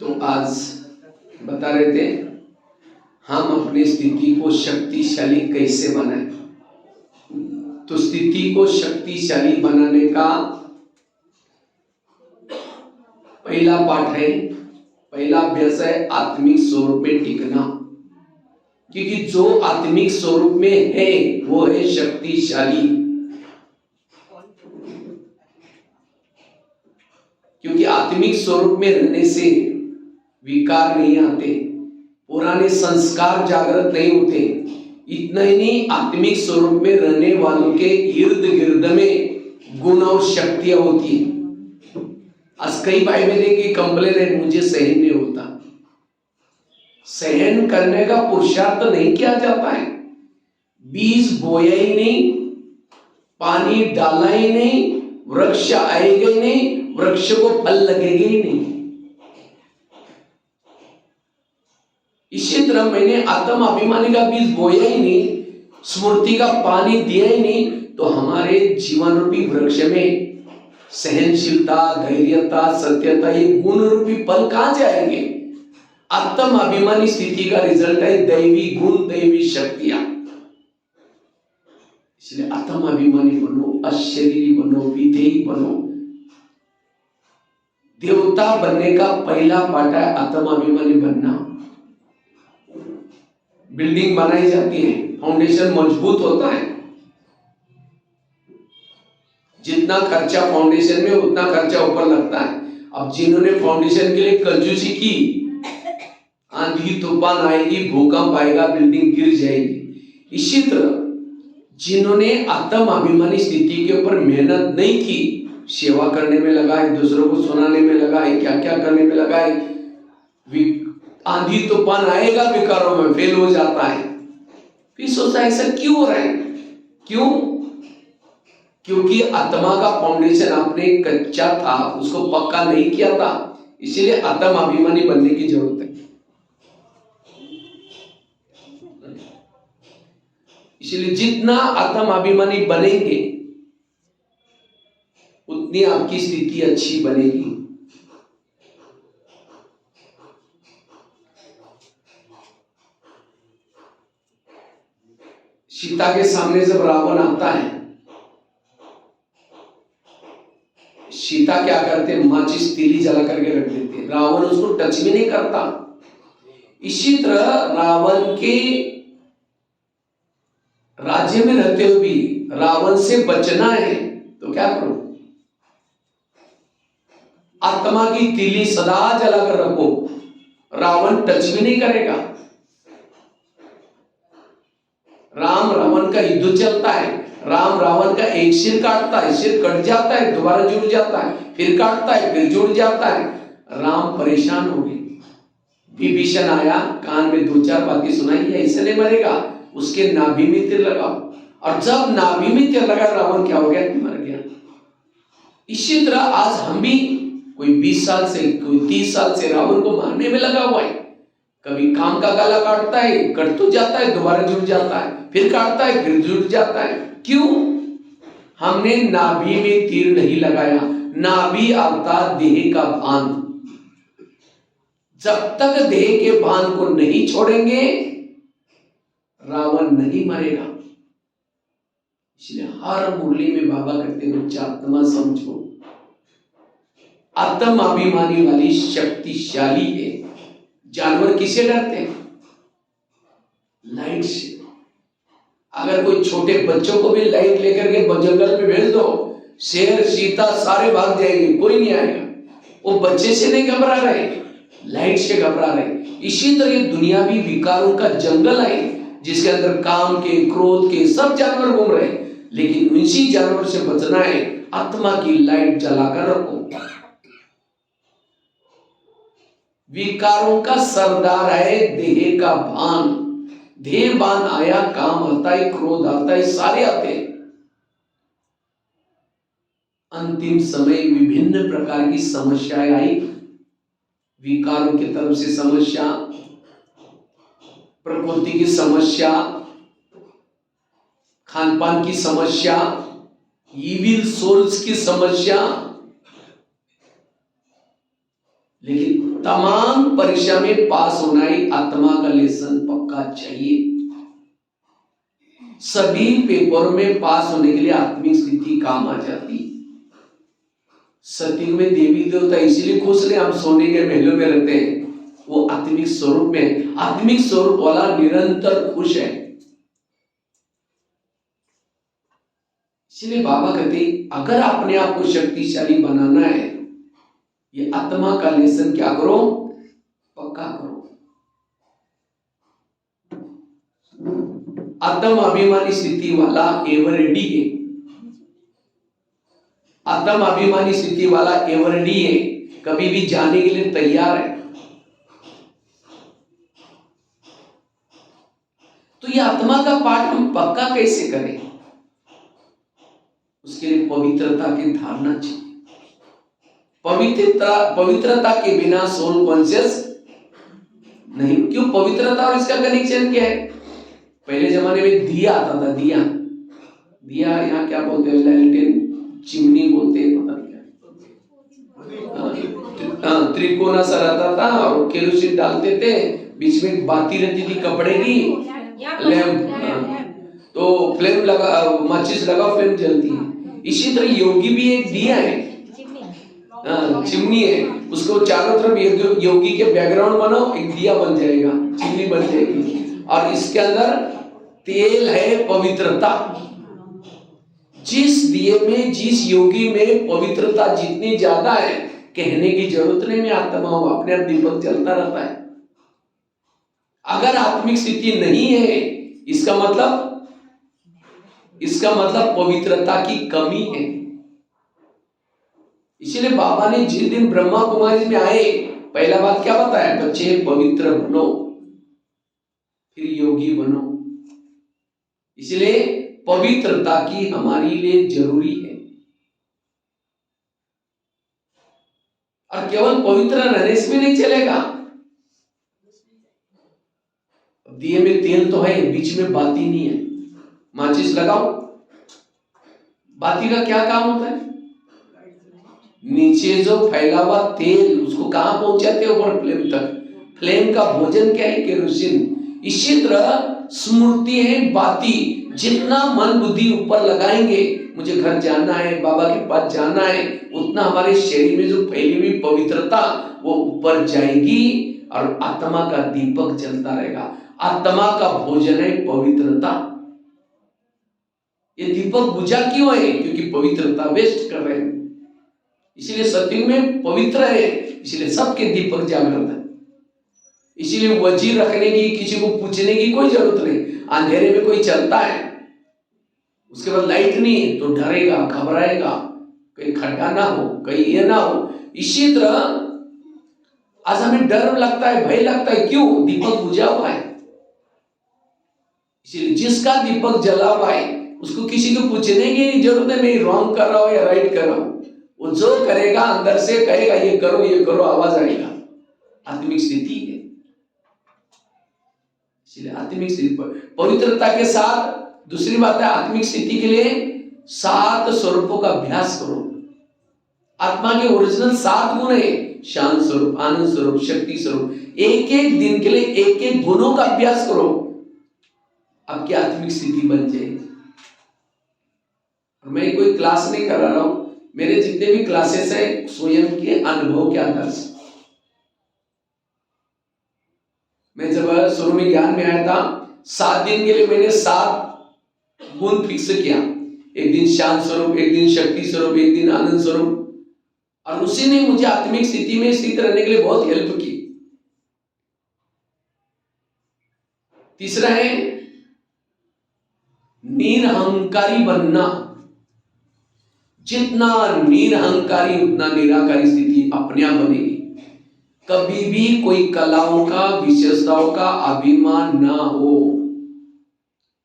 तो आज बता रहे थे हम अपनी स्थिति को शक्तिशाली कैसे बनाएं। तो स्थिति को शक्तिशाली बनाने का पहला पाठ है, पहला अभ्यास है आत्मिक स्वरूप में टिकना। क्योंकि जो आत्मिक स्वरूप में है वो है शक्तिशाली। क्योंकि आत्मिक स्वरूप में रहने से विकार नहीं आते, पुराने संस्कार जागृत नहीं होते। इतना ही नहीं, आत्मिक स्वरूप में रहने वालों के इर्द गिर्द में गुण और शक्तियां होती है। आज कई भाई बहन की कंप्लेन है, मुझे सहन नहीं होता। सहन करने का पुरुषार्थ नहीं किया जाता है। बीज बोया ही नहीं, पानी डाला ही नहीं, वृक्ष आएगा ही नहीं, वृक्ष को फल लगेगा ही नहीं। इसी तरह मैंने आत्म अभिमानी का बीज बोया ही नहीं, स्मृति का पानी दिया ही नहीं, तो हमारे जीवन रूपी वृक्ष में सहनशीलता, धैर्यता, सत्यता, ये गुण रूपी फल कहां जाएंगे? आत्म अभिमानी स्थिति का रिजल्ट है दैवी गुण, दैवी शक्तियां। इसलिए आत्म अभिमानी बनो, अशरीरी बनो, विधेयी बनो। देवता बनने का पहला पाठ है आत्म अभिमानी बनना। बिल्डिंग बनाई जाती है, फाउंडेशन मजबूत होता है। जितना खर्चा फाउंडेशन में उतना खर्चा ऊपर लगता है। अब जिन्होंने फाउंडेशन के लिए कंजूसी की, आंधी तूफान आएगी, भूकंप आएगा, बिल्डिंग गिर जाएगी। इसी तरह जिन्होंने आत्म अभिमानी स्थिति के ऊपर मेहनत नहीं की, सेवा करने में लगाए, दूसरों को सुनाने में लगाए, क्या क्या करने में लगाए, आंधी तूफान आएगा, विकारों में फेल हो जाता है। फिर सोचा ऐसा क्यों हो रहा है? क्यों? क्योंकि आत्मा का फाउंडेशन आपने कच्चा था, उसको पक्का नहीं किया था। इसीलिए आत्म अभिमानी बनने की जरूरत है। इसलिए जितना आत्म अभिमानी बनेंगे उतनी आपकी स्थिति अच्छी बनेगी। सीता के सामने जब रावण आता है, सीता क्या करते? माचिस तीली जला करके रख देते, रावण उसको टच भी नहीं करता। इसी तरह रावण के राज्य में रहते हुए भी रावण से बचना है तो क्या करो? आत्मा की तीली सदा जलाकर रखो, रावण टच भी नहीं करेगा। राम रावण का युद्ध चलता है, राम रावण का एक सिर काटता है, सिर कट जाता है, दोबारा जुड़ जाता है, फिर काटता है, फिर जुड़ जाता है। राम परेशान हो गए। विभीषण आया, कान में दो चार बातें सुनाई, ऐसे नहीं मरेगा, उसके नाभि में तीर लगाओ। और जब नाभि में तीर लगा, रावण क्या हो गया? मर गया। इसी तरह आज हम भी कोई 20 साल से, कोई 30 साल से रावण को मारने में लगा हुआ है। कभी काम का गला काटता है, कट तो जाता है, दोबारा जुड़ जाता है, फिर काटता है, फिर जुड़ जाता है। क्यों? हमने नाभि में तीर नहीं लगाया। नाभि अर्थात देह का भान। जब तक देह के भान को नहीं छोड़ेंगे, रावण नहीं मरेगा। इसलिए हर मुरली में बाबा कहते हैं बच्चा आत्मा समझो। आत्म अभिमानी वाली शक्तिशाली है। जानवर किससे डरते हैं? लाइट से। अगर कोई छोटे बच्चों को भी लाइट लेकर के जंगल में भेज दो, शेर चीता सारे भाग जाएंगे, कोई नहीं आएगा। वो बच्चे से नहीं घबरा रहे, लाइट से घबरा रहे। इसी तरह दुनिया भी विकारों का जंगल है, जिसके अंदर काम के, क्रोध के सब जानवर घूम रहे हैं। लेकिन उसी जानवर से बचना है, आत्मा की लाइट जलाकर रखो। विकारों का सरदार है देह का भान। देह भान आया, काम आता है, क्रोध आता है, सारे आते हैं। अंतिम समय विभिन्न प्रकार की समस्याएं आई। विकारों की तरफ से समस्या, प्रकृति की समस्या, खान पान की समस्या, इविल सोल्स की समस्या। लेकिन तमाम परीक्षा में पास होना ही आत्मा का लेसन पक्का चाहिए। सभी पेपरों में पास होने के लिए आत्मिक स्थिति काम आ जाती। सतयुग में देवी देवता इसीलिए खुश रहे, हम सोने के महलों में रहते हैं, वो आत्मिक स्वरूप में, आत्मिक स्वरूप वाला निरंतर खुश है। इसलिए बाबा कहते अगर अपने आप को शक्तिशाली बनाना है, ये आत्मा का लेसन क्या करो, पक्का करो। आत्म अभिमानी स्थिति वाला एवर रेडी है, आत्म अभिमानी स्थिति वाला एवर रेडी है, कभी भी जाने के लिए तैयार है। तो ये आत्मा का पाठ हम पक्का कैसे करें? उसके लिए पवित्रता की धारणा चाहिए। पवित्रता के बिना सोल कॉन्शियस नहीं। क्यों पवित्रता और इसका कनेक्शन क्या है? पहले जमाने में दिया आता था, दिया यहाँ क्या बोलते हैं, लैल्टेन चिमनी बोलते हैं, पता नहीं क्या, त्रिकोना सा रहता था और केरोसिन डालते थे, बीच में बाती रहती थी कपड़े की, लैंप, तो फ्लेम लगा, माचिस लगा, फ्लेम जलती है। इसी तरह योगी भी एक दिया है, चिमनी है, उसको चारों तरफ योगी के बैकग्राउंड बनाओ, एक दिया बन जाएगा, चिमनी बन जाएगी। और इसके अंदर तेल है पवित्रता। जिस दिए में, जिस योगी में पवित्रता जितनी ज्यादा है, कहने की जरूरत नहीं, मैं आत्मा हूं, अपने आप दीपक जलता रहता है। अगर आत्मिक स्थिति नहीं है, इसका मतलब पवित्रता की कमी है। इसीलिए बाबा ने जिस दिन ब्रह्मा कुमारी में आए, पहला बात क्या बताया, बच्चे पवित्र बनो, फिर योगी बनो। इसलिए पवित्रता की हमारे लिए जरूरी है। और केवल पवित्र रहने से भी नहीं चलेगा। दिए में तेल तो है, बीच में बाती नहीं है, माचिस लगाओ, बाती का क्या काम होता है? नीचे जो फैला हुआ तेल, उसको कहां पहुंचाते हो? ऊपर फ्लेम तक। फ्लेम का भोजन क्या है? केरोसिन। इसी तरह स्मृति है बाती। जितना मन बुद्धि ऊपर लगाएंगे, मुझे घर जाना है, बाबा के पास जाना है, उतना हमारे शरीर में जो फैली हुई पवित्रता वो ऊपर जाएगी और आत्मा का दीपक जलता रहेगा। आत्मा का भोजन है पवित्रता। ये दीपक बुझा क्यों है? क्योंकि पवित्रता वेस्ट कर रहे हैं। इसीलिए सत्युग में पवित्र है, इसलिए सबके दीपक जागृत है। इसीलिए वजीर रखने की, किसी को पूछने की कोई जरूरत नहीं। अंधेरे में कोई चलता है, उसके बाद लाइट नहीं तो डरेगा, घबराएगा, कहीं खड्डा ना हो, कहीं ये ना हो। इसी तरह आज हमें डर लगता है, भय लगता है, क्यों? दीपक बुझा हुआ है। इसलिए जिसका दीपक जला हुआ है, उसको किसी को पूछने की जरूरत है, मैं रॉन्ग कर रहा हूं या राइट कर रहा हूं। वो जो करेगा अंदर से कहेगा ये करो, ये करो, आवाज आएगा। आत्मिक स्थिति है। इसलिए आत्मिक स्थिति पवित्रता के साथ, दूसरी बात है आत्मिक स्थिति के लिए 7 स्वरूपों का अभ्यास करो। आत्मा के ओरिजिनल 7 गुण है, शांत स्वरूप, आनंद स्वरूप, शक्ति स्वरूप। एक एक दिन के लिए एक एक गुणों का अभ्यास करो, आपकी आत्मिक स्थिति बन जाएगी। मैं कोई क्लास नहीं करा रहा हूं, मेरे जितने भी क्लासेस हैं स्वयं के अनुभव के आधार से। मैं जब शुरू में ज्ञान में आया था, 7 दिन के लिए मैंने 7 गुण फिक्स किया। एक दिन शांत स्वरूप, एक दिन शक्ति स्वरूप, एक दिन आनंद स्वरूप। और उसी ने मुझे आत्मिक स्थिति में स्थित रहने के लिए बहुत हेल्प की। तीसरा है निरहंकारी बनना। जितना निरहंकारी उतना निराकारी स्थिति अपने आप बनेगी। कभी भी कोई कलाओं का, विशेषताओं का अभिमान ना हो।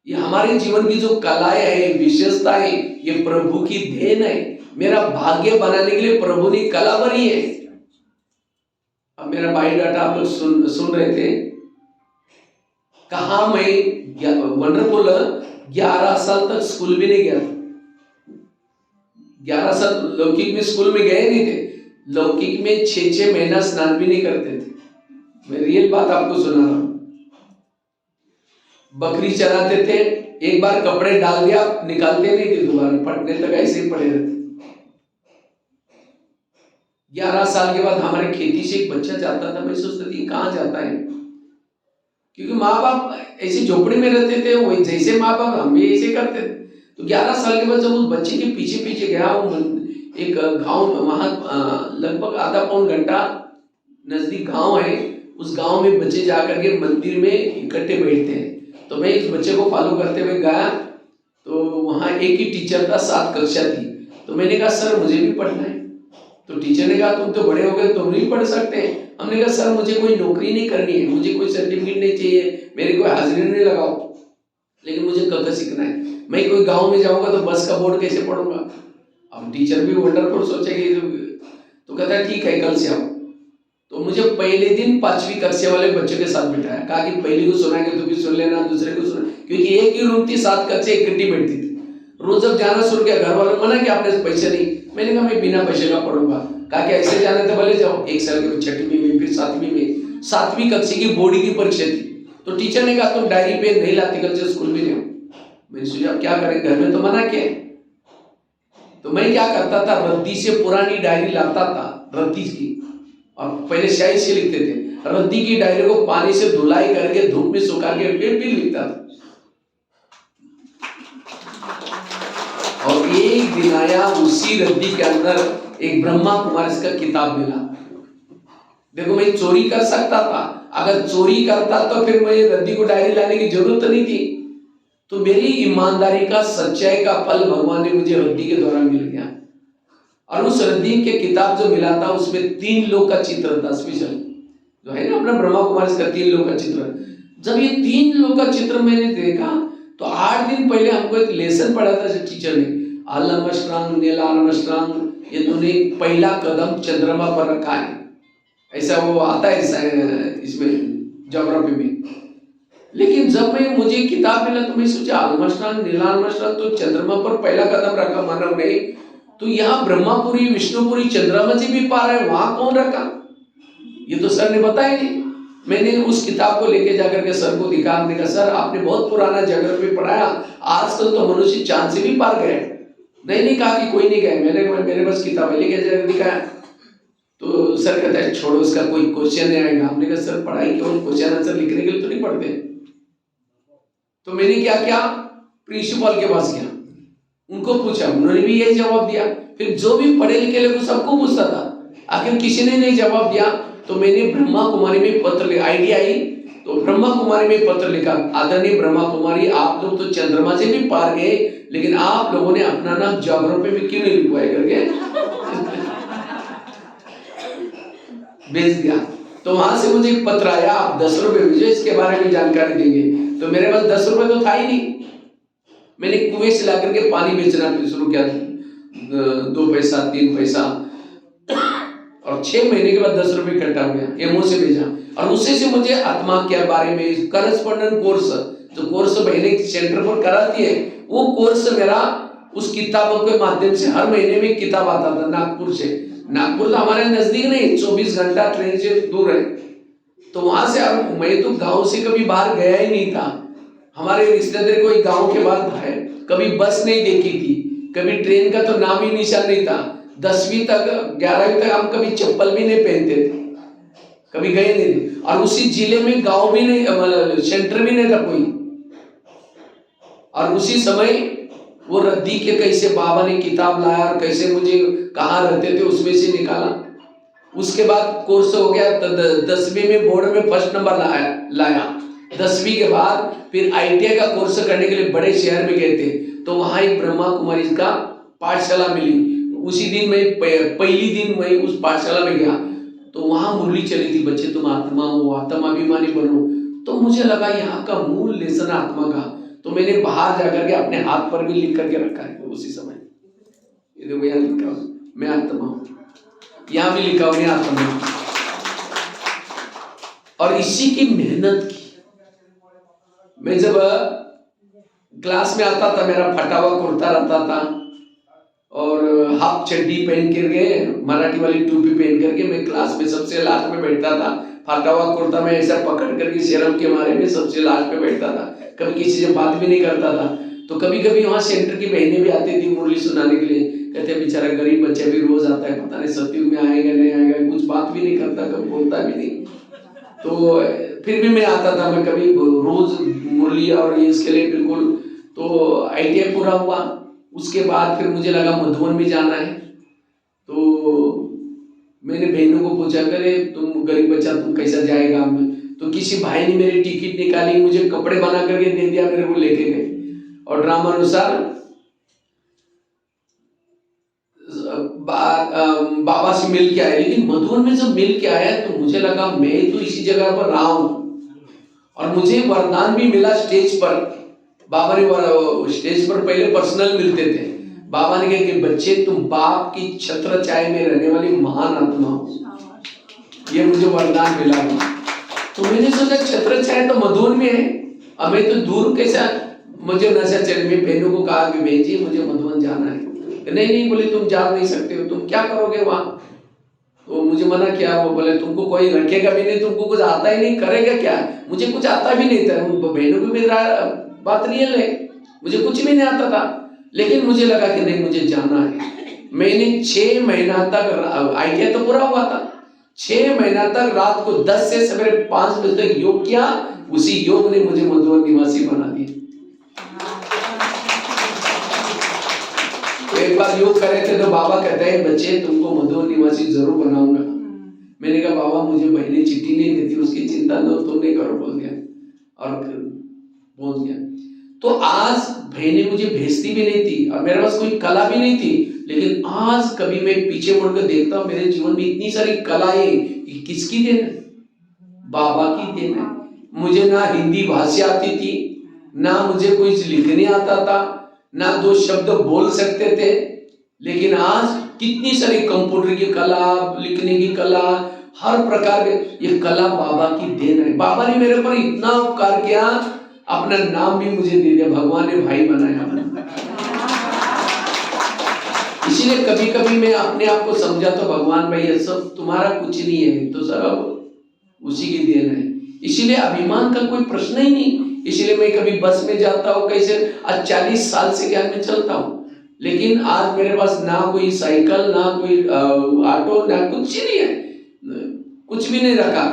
ये हमारे जीवन की जो कलाएं हैं, विशेषताएं, ये प्रभु की देन है। मेरा भाग्य बनाने के लिए प्रभु ने कला भरी है। अब मेरा बायोडाटा आप लोग सुन रहे थे। कहा मैं वंडरफुल 11 साल तक स्कूल भी नहीं गया था। 11 साल लौकिक में स्कूल में गए नहीं थे, लौकिक में 6-6 महीना स्नान भी नहीं करते थे। मैं रियल बात आपको सुना रहा हूं। बकरी चराते थे, एक बार कपड़े डाल दिया निकालते नहीं थे, दोबारा फटने तक ऐसे ही पड़े रहते। 11 साल के बाद हमारे खेती से एक बच्चा जाता था, मैं सोचता थी कहाँ जाता है, क्योंकि माँ बाप ऐसे झोपड़ी में रहते थे, वही जैसे माँ बाप हम भी ऐसे करते थे। तो 11 साल के बाद जब उस बच्चे के पीछे पीछे गया, वो एक गांव में, वहां लगभग आधा पौन घंटा नजदीक गांव है, उस गांव में बच्चे जाकर के मंदिर में इकट्ठे बैठते हैं। तो मैं इस बच्चे को फॉलो करते हुए गया, तो वहाँ एक ही टीचर था, 7 कक्षा थी। तो मैंने कहा सर मुझे भी पढ़ना है। तो टीचर ने कहा तुम तो बड़े हो गए, तुम नहीं पढ़ सकते। हमने कहा सर मुझे कोई नौकरी नहीं करनी है, मुझे कोई सर्टिफिकेट नहीं चाहिए, मेरे कोई हाजिरी नहीं लगाओ, लेकिन मुझे क सीखना है। मैं कोई गाँव में जाऊँगा तो बस का बोर्ड कैसे पढ़ूंगा। अब टीचर भी वंडरफुल सोचेगी। तो कहता है ठीक है कल से आओ। तो मुझे पहले दिन 5वीं कक्षा वाले बच्चों के साथ बिठाया, कहा कि पहले को सुनाएंगे तो भी सुन लेना, दूसरे को सुना, क्योंकि एक ही रूम थी, 7 कक्षा इकट्ठी बैठती थी। रोज जब जाना शुरू किया, घर वालों मना कि आपने पैसे नहीं। मैंने कहा मैं बिना पैसे का पढ़ूंगा। कहा कि ऐसे जाना तो भले जाओ। 1 साल के 6वीं में, फिर 7वीं में, 7वीं कक्षा की बोर्ड की परीक्षा थी। तो टीचर ने कहा तुम डायरी पेन नहीं लाती, कल से स्कूल में नहीं हो। मैंने सोचा क्या करें, घर में तो मना किया। तो मैं क्या करता था, रद्दी से पुरानी डायरी लाता था, रद्दी की, और पहले स्याही से लिखते थे। रद्दी की डायरी को पानी से धुलाई करके धूप में सुखा के फिर लिखता था। और एक दिन आया, उसी रद्दी के अंदर एक ब्रह्मा कुमारी का किताब मिला। देखो मैं चोरी कर सकता था, अगर चोरी करता तो फिर मुझे रद्दी को डायरी लाने की जरूरत नहीं थी। तो मेरी ईमानदारी का, सच्चाई का फल भगवान ने मुझे रद्दी के द्वारा मिल गया। और उस रद्दी के किताब जो मिला था उसमें 3 लोग का चित्र था, स्पेशल जो है ना अपना ब्रह्मा कुमारी का 3 लोग का चित्र। जब ये 3 लोग का चित्र मैंने देखा तो 8 दिन पहले हमको एक लेसन पढ़ा था टीचर ने, आर्मस्ट्रांग, नील आर्मस्ट्रांग, ये दोनों पहला कदम चंद्रमा पर रखा है, ऐसा वो आता है इसमें ज्योग्राफी में। लेकिन जब मैं मुझे किताब मिला तो मैं सोचा आर्मस्ट्रांग, नील आर्मस्ट्रांग तो चंद्रमा पर पहला कदम रखा मानव ने, तो यहाँ ब्रह्मापुरी, विष्णुपुरी, चंद्रमा जी भी पा रहे, वहां कौन रखा? ये तो सर ने बताया नहीं। मैंने उस किताब को लेके जाकर के सर को दिखा, हमने कहा सर आपने बहुत पुराना ज्योग्राफी पढ़ाया, आजकल तो मनुष्य चांद से भी पार गए। नहीं कहा कि कोई नहीं गए। मेरे पास किताब है, लेके जाकर दिखाया। तो सर कहता है छोड़ो, उसका कोई क्वेश्चन नहीं आएगा। हमने कहा सर पढ़ाई केवल क्वेश्चन आंसर लिखने के लिए तो नहीं पढ़ते। तो मैंने क्या किया, प्रिंसिपल के पास गया, उनको पूछा, उन्होंने भी यही जवाब दिया। फिर जो भी पढ़े लिखे लोग सबको पूछता था, आखिर किसी ने नहीं जवाब दिया। तो मैंने ब्रह्मा कुमारी में पत्र लिखा, आइडिया आई तो ब्रह्मा कुमारी में पत्र लिखा, आदरणीय ब्रह्मा कुमारी, आप लोग तो चंद्रमा से भी पार गए, लेकिन आप लोगों ने अपना नाम ज्योग्राफी में क्यों नहीं लिखवाया करके भेज दिया। तो वहां से मुझे एक पत्र आया, आप 10 रुपए भेजो, इसके बारे में जानकारी देंगे। तो मेरे पास 10 रुपए तो था ही नहीं। मैंने कुएं से लाकर के पानी बेचना शुरू किया, 2 पैसा 3 पैसा, और 6 महीने के बाद 10 रुपए इकट्ठा हो गया, एमओ से भेजा। और उसी से मुझे आत्मा के बारे में करस्पॉन्डेंट कोर्स, जो कोर्स महीने सेंटर पर कराती है, वो कोर्स मेरा उस किताबों के माध्यम से हर महीने में किताब आता था नागपुर से। नागपुर तो हमारे नजदीक नहीं, 24 घंटा ट्रेन से दूर है। तो वहां से मैं तो गांव से कभी बाहर गया ही नहीं था। हमारे रिश्तेदार कोई गांव के बाहर है, कभी बस नहीं देखी थी, कभी ट्रेन का तो नाम ही निशान नहीं था। 10वीं तक 11वीं तक हम कभी चप्पल भी नहीं पहनते थे, कभी गए नहीं थे। और उसी जिले में गांव भी नहीं, मतलब सेंटर भी नहीं था कोई। और उसी समय वो रद्दी के कैसे बाबा ने किताब लाया और कैसे मुझे कहाँ रहते थे उसमें से निकाला। उसके बाद कोर्स हो गया, 10वीं में बोर्ड में फर्स्ट नंबर लाया। 10वीं के बाद फिर ITI का कोर्स करने के लिए बड़े शहर में गए थे। तो वहां एक ब्रह्मा कुमारी का पाठशाला मिली। उसी दिन मैं पहली दिन मैं उस पाठशाला में गया तो वहां मुरली चली थी, बच्चे तुम आत्मा हो, आत्माभिमानी बनो। तो मुझे लगा यहाँ का मूल लेसन आत्मा का। तो मैंने बाहर जाकर के अपने हाथ पर भी लिख करके रखा है उसी समय, ये देखो यहाँ लिखा मैं आत्मा हूँ, यहाँ भी लिखा मैं आत्मा हूँ। और इसी की मेहनत की। मैं जब क्लास में आता था, मेरा फटा हुआ कुर्ता रहता था, और हाफ चड्डी पहन करके, मराठी वाली टोपी पहन करके मैं क्लास में सबसे लास्ट में बैठता था। फाटा हुआ कुर्ता में ऐसा पकड़ करके शर्म के मारे में सबसे लास्ट में बैठता था। कभी किसी से बात भी नहीं करता था। तो कभी कभी वहाँ सेंटर की बहनें भी आती थी मुरली सुनाने के लिए। कहते बेचारा गरीब बच्चा भी रोज आता है, पता नहीं सत्युग में आएगा नहीं आएगा, कुछ बात भी नहीं करता, कभी बोलता भी नहीं। तो फिर भी मैं आता था, मैं कभी रोज मुरली और ये इसके लिए बिल्कुल। तो ITI पूरा हुआ, उसके बाद फिर मुझे लगा मधुबन में जाना है। तो मैंने बहनों को पूछा, करे तुम गरीब बच्चा तुम कैसा जाएगा? तो किसी भाई ने मेरी टिकट निकाली, मुझे कपड़े बना करके दे दिया, मेरे को लेके गए और ड्रामा अनुसार बाबा से मिल के आए। लेकिन मधुबन में जब मिल के आया तो मुझे लगा मैं तो इसी जगह पर रहा हूं और मुझे वरदान भी मिला स्टेज पर। बाबा ने स्टेज पर पहले पर्सनल मिलते थे। बाबा ने कहा कि बच्चे तुम बाप की छत्र छाया में रहने वाली महान आत्मा हो, ये मुझे वरदान मिला। तो मैंने सोचा छत्र छाया तो मधुबन में है, अब मैं तो दूर कैसा, मुझे नशा चढ़। मैं बहनों को कहा कि बहन जी मुझे मधुबन जाना है। नहीं बोले तुम जा नहीं सकते हो, तुम क्या करोगे वहां? तो मुझे मना किया। वो बोले तुमको कोई रखेगा भी नहीं, तुमको कुछ आता ही नहीं, करेगा क्या? मुझे कुछ आता भी नहीं था, बहनों की मेरा बात रियल है, मुझे कुछ भी नहीं आता था। लेकिन मुझे लगा कि नहीं मुझे जाना है। मैंने 6 महीना तक, ITI तो पूरा हुआ था, 6 महीना तक रात को 10 से सवेरे 5 बजे तक योग किया। उसी योग ने मुझे मधुबन निवासी बना दिया। तो एक बार योग कर रहे थे तो बाबा कहते हैं बच्चे तुमको मधुबन निवासी जरूर बनाऊंगा। मैंने कहा बाबा मुझे बहनें चिट्ठी नहीं देती, उसकी चिंता न तुम नहीं करो, बोल दिया और पहुंच गया। तो आज बहनें मुझे भेजती भी नहीं थी और मेरे पास कोई कला भी नहीं थी। लेकिन आज कभी मैं पीछे मुड़कर देखता हूँ मेरे जीवन में इतनी सारी कलाएं, किसकी देन है? बाबा की देन है। मुझे ना हिंदी भाषा आती थी, ना मुझे कुछ लिखने आता था, ना 2 शब्द बोल सकते थे। लेकिन आज कितनी सारी कंप्यूटर की कला, लिखने की कला, हर प्रकार के, ये कला बाबा की देन है। बाबा ने मेरे पर इतना उपकार किया, अपना नाम भी मुझे दे दिया, भगवान ने भाई बनाया। इसीलिए कभी कभी मैं अपने आप को समझाता हूं भगवान भाई ये सब तुम्हारा कुछ नहीं है, तो सब उसी की देन है। इसीलिए अभिमान का कोई प्रश्न ही नहीं। इसीलिए मैं कभी बस में जाता हूँ, कैसे आज 40 साल से ज्ञान में चलता हूँ, लेकिन आज मेरे पास ना कोई साइकिल, ना कोई ऑटो, ना कुछ नहीं है, कुछ भी नहीं रखा।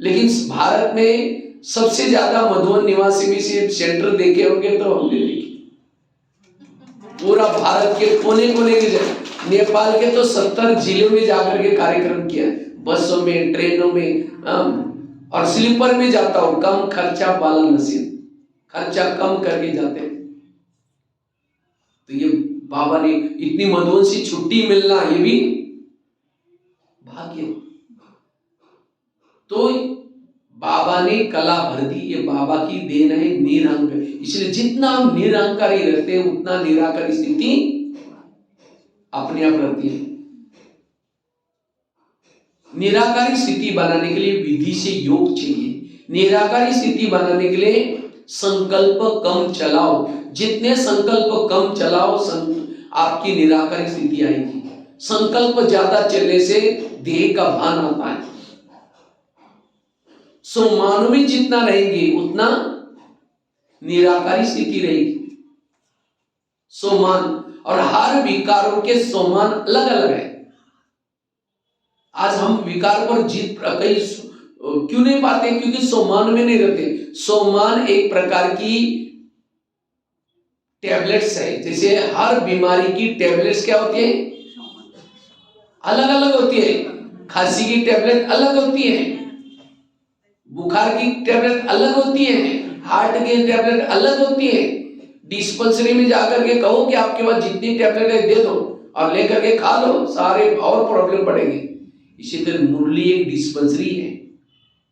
लेकिन भारत में सबसे ज्यादा मधुबन निवासी भी से सेंटर देखे होंगे तो हमने देखे। पूरा भारत के कोने कोने के, नेपाल के तो 70 जिलों में जाकर के कार्यक्रम किया, बसों में, ट्रेनों में, और स्लीपर में जाता हूं। कम खर्चा वाला नसीब, खर्चा कम करके जाते हैं। तो ये बाबा ने इतनी मधुबन से छुट्टी मिलना, ये भी भाग्य। तो बाबा ने कला भर दी, ये बाबा की देन है, निरंक। इसलिए जितना हम निरंकारी रहते हैं उतना निराकारी स्थिति अपने आप रहती है। निराकारी स्थिति बनाने के लिए विधि से योग चाहिए। निराकारी स्थिति बनाने के लिए संकल्प कम चलाओ, जितने संकल्प कम चलाओ आपकी निराकारी स्थिति आएगी। संकल्प ज्यादा चलने से देह का भान आता है। सोमान में जितना रहेंगे उतना निराकारी स्थिति रहेगी। सोमान, और हर विकारों के सोमान अलग अलग है। आज हम विकार पर जीत कई क्यों नहीं पाते? क्योंकि सोमान में नहीं रहते। सोमान एक प्रकार की टैबलेट्स है। जैसे हर बीमारी की टैबलेट्स क्या होती है? अलग अलग होती है। खांसी की टैबलेट अलग होती है, बुखार की टैबलेट अलग होती है, हार्ट की टैबलेट अलग होती है। डिस्पेंसरी में जाकर के कहो कि आपके पास जितनी टैबलेट है दे दो और लेकर के खा लो, सारे और प्रॉब्लम पड़ेगी। इसी तरह मुरली एक डिस्पेंसरी है,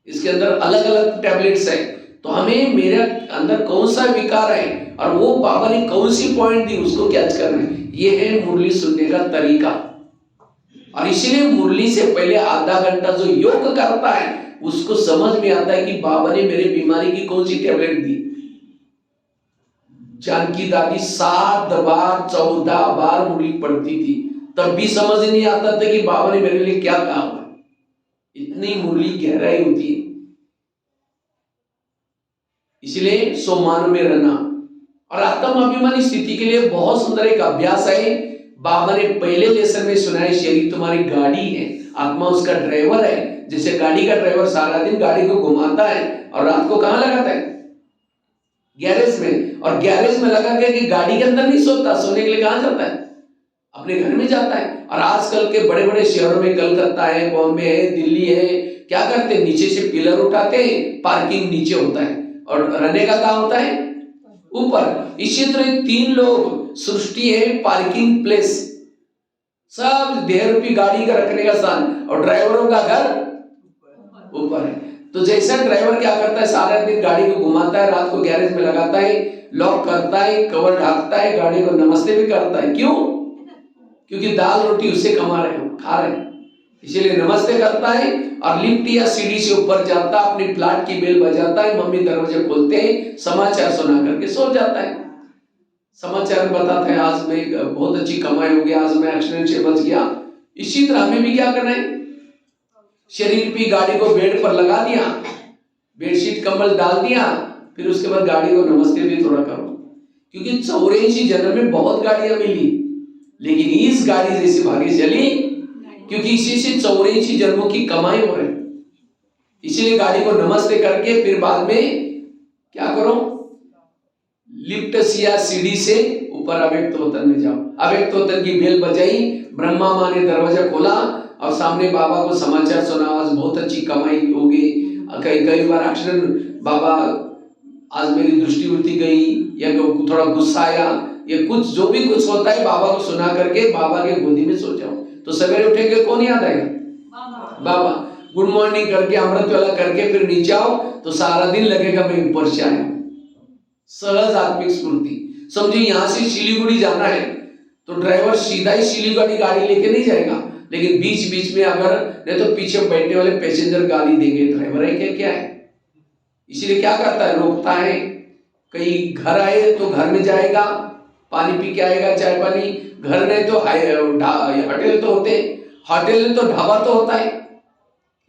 इसके अंदर अलग अलग टैबलेट्स है। तो हमें मेरे अंदर कौन सा विकार है और वो बाबा ने कौन सी पॉइंट दी उसको कैच करना है। ये है मुरली सुनने का तरीका। और इसीलिए मुरली से पहले आधा घंटा जो योग करता है उसको समझ में आता है कि बाबा ने मेरे बीमारी की कौन सी टैबलेट दी। जानकी दादी 7 बार 14 बार मुरली पढ़ती थी, तब भी समझ नहीं आता था कि बाबा ने मेरे लिए क्या कहा हुआ। इतनी मुरली गहराई होती है। इसलिए सोमान में रहना और आत्म अभिमानी स्थिति के लिए बहुत सुंदर एक अभ्यास है। बाबा ने पहले लेसन में सुनाया, शरीर तुम्हारी गाड़ी है, आत्मा उसका ड्राइवर है। जैसे गाड़ी का ड्राइवर सारा दिन गाड़ी को घुमाता है और रात को कहां लगाता है? गैरेज में। और गैरेज में लगा के कि गाड़ी के अंदर नहीं सोता, सोने के लिए कहां जाता है? अपने घर में जाता है। और आजकल के बड़े बड़े शहरों में, कलकत्ता है, बॉम्बे है, दिल्ली है, क्या करते हैं? नीचे से पिलर उठाते हैं, पार्किंग नीचे होता है और रहने का काम होता है ऊपर। इसी तरह 3 लोग सृष्टि है, पार्किंग प्लेस, सब 1.5 रुपये गाड़ी का रखने का स्थान, और ड्राइवरों का घर ऊपर है। तो जैसा ड्राइवर क्या करता है, सारा दिन गाड़ी को घुमाता है, रात को गैरेज में लगाता है, लॉक करता है, कवर ढाकता है, गाड़ी को नमस्ते भी करता है। क्यों? क्योंकि दाल रोटी उससे कमा रहे हो, खा रहे हैं, इसीलिए नमस्ते करता है। और लिफ्ट या सीढ़ी से ऊपर जाता, अपनी प्लाट की बेल बजाता है, मम्मी दरवाजे खोलते हैं, समाचार सुना करके सो जाता है। समाचार बताता है आज मैं बहुत अच्छी कमाई हो गई, आज मैं एक्सीडेंट से बच गया। इसी तरह हमें भी क्या करना है? शरीर पे गाड़ी को बेड पर लगा दिया, बेडशीट कंबल डाल दिया, फिर उसके बाद गाड़ी को नमस्ते भी थोड़ा करो। क्योंकि 84 जन्म में बहुत गाड़ियां मिली, लेकिन इस गाड़ी जैसी भागी चली, क्योंकि इसी से 84 जन्मों की कमाई हो रही। इसीलिए गाड़ी को नमस्ते करके फिर बाद में क्या करो? लिफ्ट या सीढ़ी से ऊपर अव्यक्त वतन में जाओ। अव्यक्त वतन की बेल बजाई, ब्रह्मा माँ ने दरवाजा खोला और सामने बाबा को समाचार सुना, आज बहुत अच्छी कमाई होगी। कई बार एक्सीडेंट, बाबा आज मेरी दृष्टि उठी गई, या थोड़ा गुस्सा आया, या कुछ जो भी कुछ होता है, बाबा को सुना करके बाबा के गोदी में सो जाओ। तो सवेरे उठेंगे कौन याद आएगा? बाबा। गुड मॉर्निंग करके, अमृत वाला करके फिर नीचे आओ, तो सारा दिन लगेगा मैं ऊपर से आया। सहज आत्मिक स्फूर्ति। समझिए यहां से सिलीगुड़ी जाना है तो ड्राइवर सीधा ही सिलीगुड़ी गाड़ी लेके नहीं जाएगा, लेकिन बीच बीच में अगर नहीं तो पीछे बैठने वाले पैसेंजर गाली देंगे, ड्राइवर है क्या है। इसीलिए क्या करता है? रोकता है। कहीं घर आए तो घर में जाएगा, पानी पी के आएगा, चाय पानी। घर नहीं तो होटल तो होते, होटल में तो ढाबा तो होता है।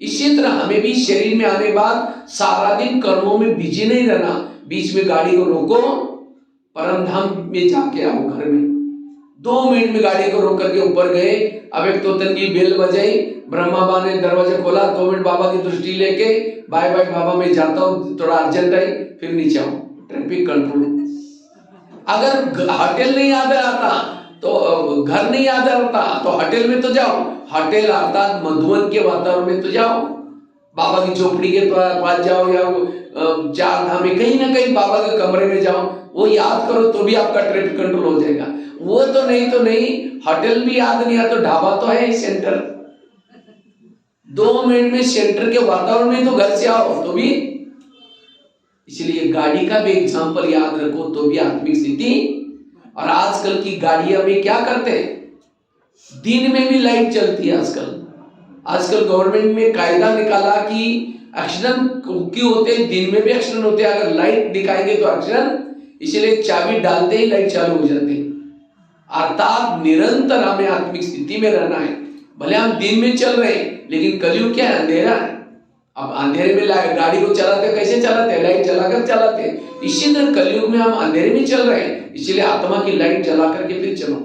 इसी तरह हमें भी शरीर में आने बाद सारा दिन कर्मों में बिजी नहीं रहना, बीच में गाड़ी को रोको, परम धाम में जाके आओ। घर में 2 मिनट में गाड़ी को रोक करके ऊपर गए, अव्यक्त वतन की बेल बजाई, ब्रह्मा बा ने दरवाजा खोला, 2 मिनट बाबा की दृष्टि लेके बाय बाय बाबा मैं जाता हूँ, थोड़ा अर्जेंट है, फिर नीचे आओ। Traffic control. अगर होटल नहीं याद आता तो घर नहीं याद आता तो होटल में तो जाओ, होटल अर्थात मधुवन के वातावरण में तो जाओ, बाबा की झोपड़ी के पास जाओ, या 4 धाम में कहीं ना कहीं बाबा के कमरे में जाओ, वो याद करो तो भी आपका ट्रैफिक कंट्रोल हो जाएगा। वो तो नहीं, होटल भी याद नहीं आता तो ढाबा तो है सेंटर। 2 मिनट में सेंटर के वातावरण में तो घर से आओ तो भी। इसलिए गाड़ी का भी एग्जाम्पल याद रखो तो भी आत्मिक स्थिति। और आजकल की गाड़ियां में क्या करते हैं? दिन में भी लाइट चलती है। आजकल गवर्नमेंट में कायदा निकाला कि एक्सीडेंट क्यों होते हैं, दिन में भी एक्सीडेंट होते हैं, अगर लाइट दिखाएंगे तो एक्सीडेंट। इसलिए चाबी डालते ही लाइट चालू हो जाती है। अर्थात निरंतर हमें आत्मिक स्थिति में रहना है। भले हम दिन में चल रहे हैं, लेकिन कलयुग क्या है? अंधेरा है। अब अंधेरे में गाड़ी को चलाते कैसे चलाते हैं? लाइट जलाकर चलाते हैं। इसी तरह कलयुग में हम अंधेरे में चल रहे हैं, इसीलिए आत्मा की लाइट जला करके फिर चलो।